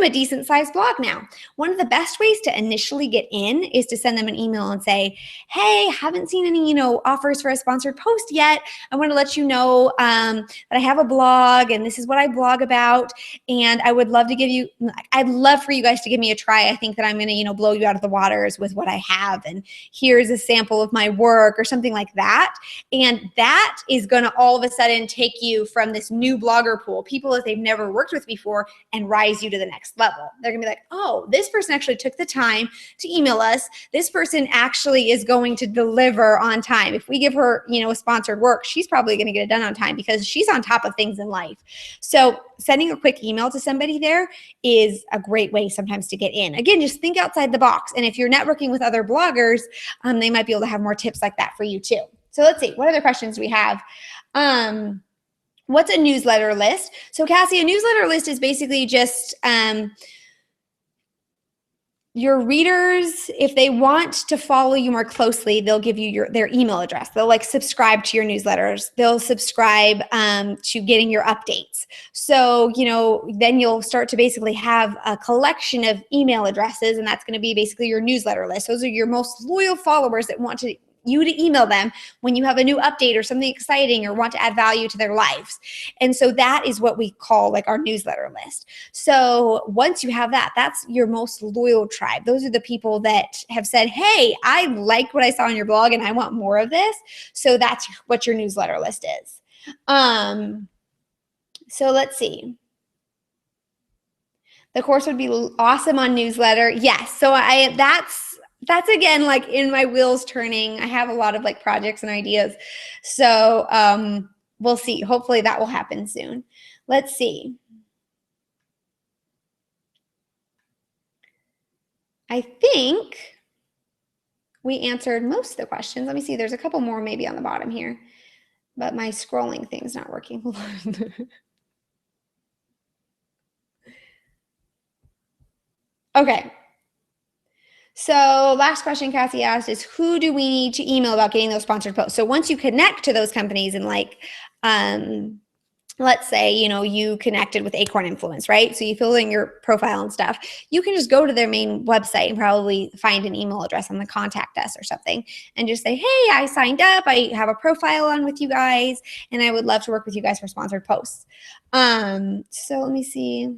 a decent sized blog now. One of the best ways to initially get in is to send them an email and say, hey, haven't seen any, offers for a sponsored post yet. I want to let you know that I have a blog and this is what I blog about. And I'd love for you guys to give me a try. I think that I'm going to, blow you out of the waters with what I have. And here's a sample of my work or something like that. And that is going to all of a sudden take you from this new blogger pool, people that they've never worked with before, and rise you to the next level. They're gonna be like, oh, this person actually took the time to email us. This person actually is going to deliver on time. If we give her, a sponsored work, she's probably gonna get it done on time because she's on top of things in life. So sending a quick email to somebody there is a great way sometimes to get in. Again, just think outside the box. And if you're networking with other bloggers, they might be able to have more tips like that for you too. So let's see, what other questions do we have? What's a newsletter list? So Cassie, a newsletter list is basically just your readers, if they want to follow you more closely, they'll give you their email address. They'll subscribe to your newsletters. They'll subscribe to getting your updates. So, then you'll start to basically have a collection of email addresses, and that's going to be basically your newsletter list. Those are your most loyal followers that want you to email them when you have a new update or something exciting or want to add value to their lives. And so that is what we call our newsletter list. So once you have that, that's your most loyal tribe. Those are the people that have said, hey, I like what I saw on your blog and I want more of this. So that's what your newsletter list is. So let's see. The course would be awesome on newsletter. Yes. So that's again, in my wheels turning. I have a lot of projects and ideas. So we'll see. Hopefully that will happen soon. Let's see. I think we answered most of the questions. Let me see. There's a couple more maybe on the bottom here, but my scrolling thing's not working. Hold on. Okay. So last question Cassie asked is, who do we need to email about getting those sponsored posts? So once you connect to those companies and let's say, you connected with Acorn Influence, right? So you fill in your profile and stuff. You can just go to their main website and probably find an email address on the contact us or something and just say, hey, I signed up. I have a profile on with you guys and I would love to work with you guys for sponsored posts. So let me see.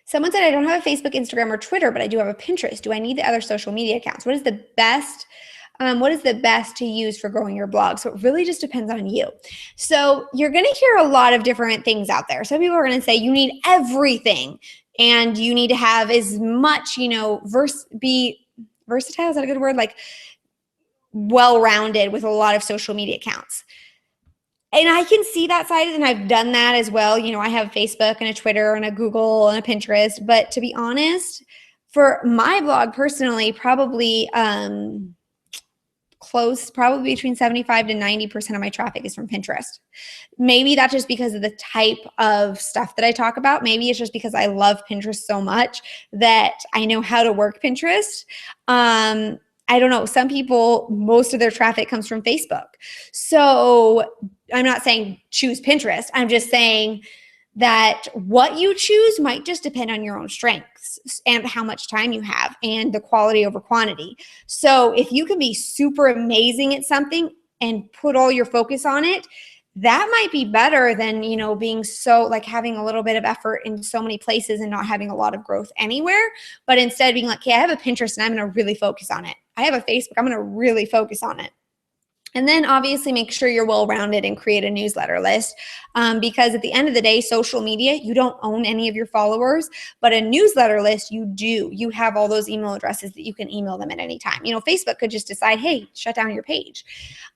Someone said, I don't have a Facebook, Instagram, or Twitter, but I do have a Pinterest. Do I need the other social media accounts? What is the best to use for growing your blog? So it really just depends on you. So you're going to hear a lot of different things out there. Some people are going to say you need everything and you need to have as much, be versatile. Is that a good word? Well-rounded with a lot of social media accounts. And I can see that side, and I've done that as well. I have Facebook and a Twitter and a Google and a Pinterest. But to be honest, for my blog personally, probably between 75 to 90% of my traffic is from Pinterest. Maybe that's just because of the type of stuff that I talk about. Maybe it's just because I love Pinterest so much that I know how to work Pinterest. I don't know. Some people, most of their traffic comes from Facebook. So I'm not saying choose Pinterest. I'm just saying that what you choose might just depend on your own strengths and how much time you have and the quality over quantity. So if you can be super amazing at something and put all your focus on it, that might be better than, being so like having a little bit of effort in so many places and not having a lot of growth anywhere. But instead being like, okay, I have a Pinterest and I'm going to really focus on it. I have a Facebook, I'm going to really focus on it. And then obviously make sure you're well-rounded and create a newsletter list, because at the end of the day, social media, you don't own any of your followers, but a newsletter list, you do. You have all those email addresses that you can email them at any time. Facebook could just decide, hey, shut down your page.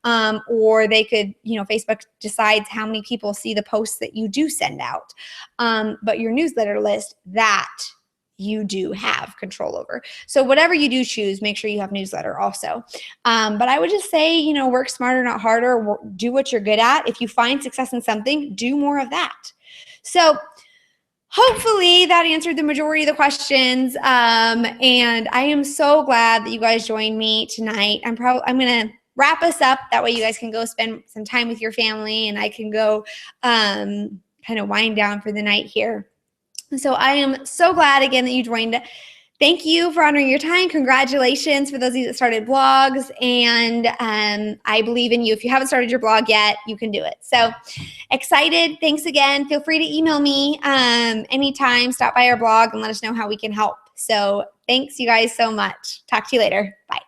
Or they could, Facebook decides how many people see the posts that you do send out. But your newsletter list, that you do have control over. So whatever you do choose, make sure you have newsletter also. But I would just say, work smarter, not harder. Do what you're good at. If you find success in something, do more of that. So hopefully that answered the majority of the questions. And I am so glad that you guys joined me tonight. I'm going to wrap us up. That way you guys can go spend some time with your family and I can go kind of wind down for the night here. So I am so glad again that you joined. Thank you for honoring your time. Congratulations for those of you that started blogs. And I believe in you. If you haven't started your blog yet, you can do it. So excited. Thanks again. Feel free to email me anytime. Stop by our blog and let us know how we can help. So thanks you guys so much. Talk to you later. Bye.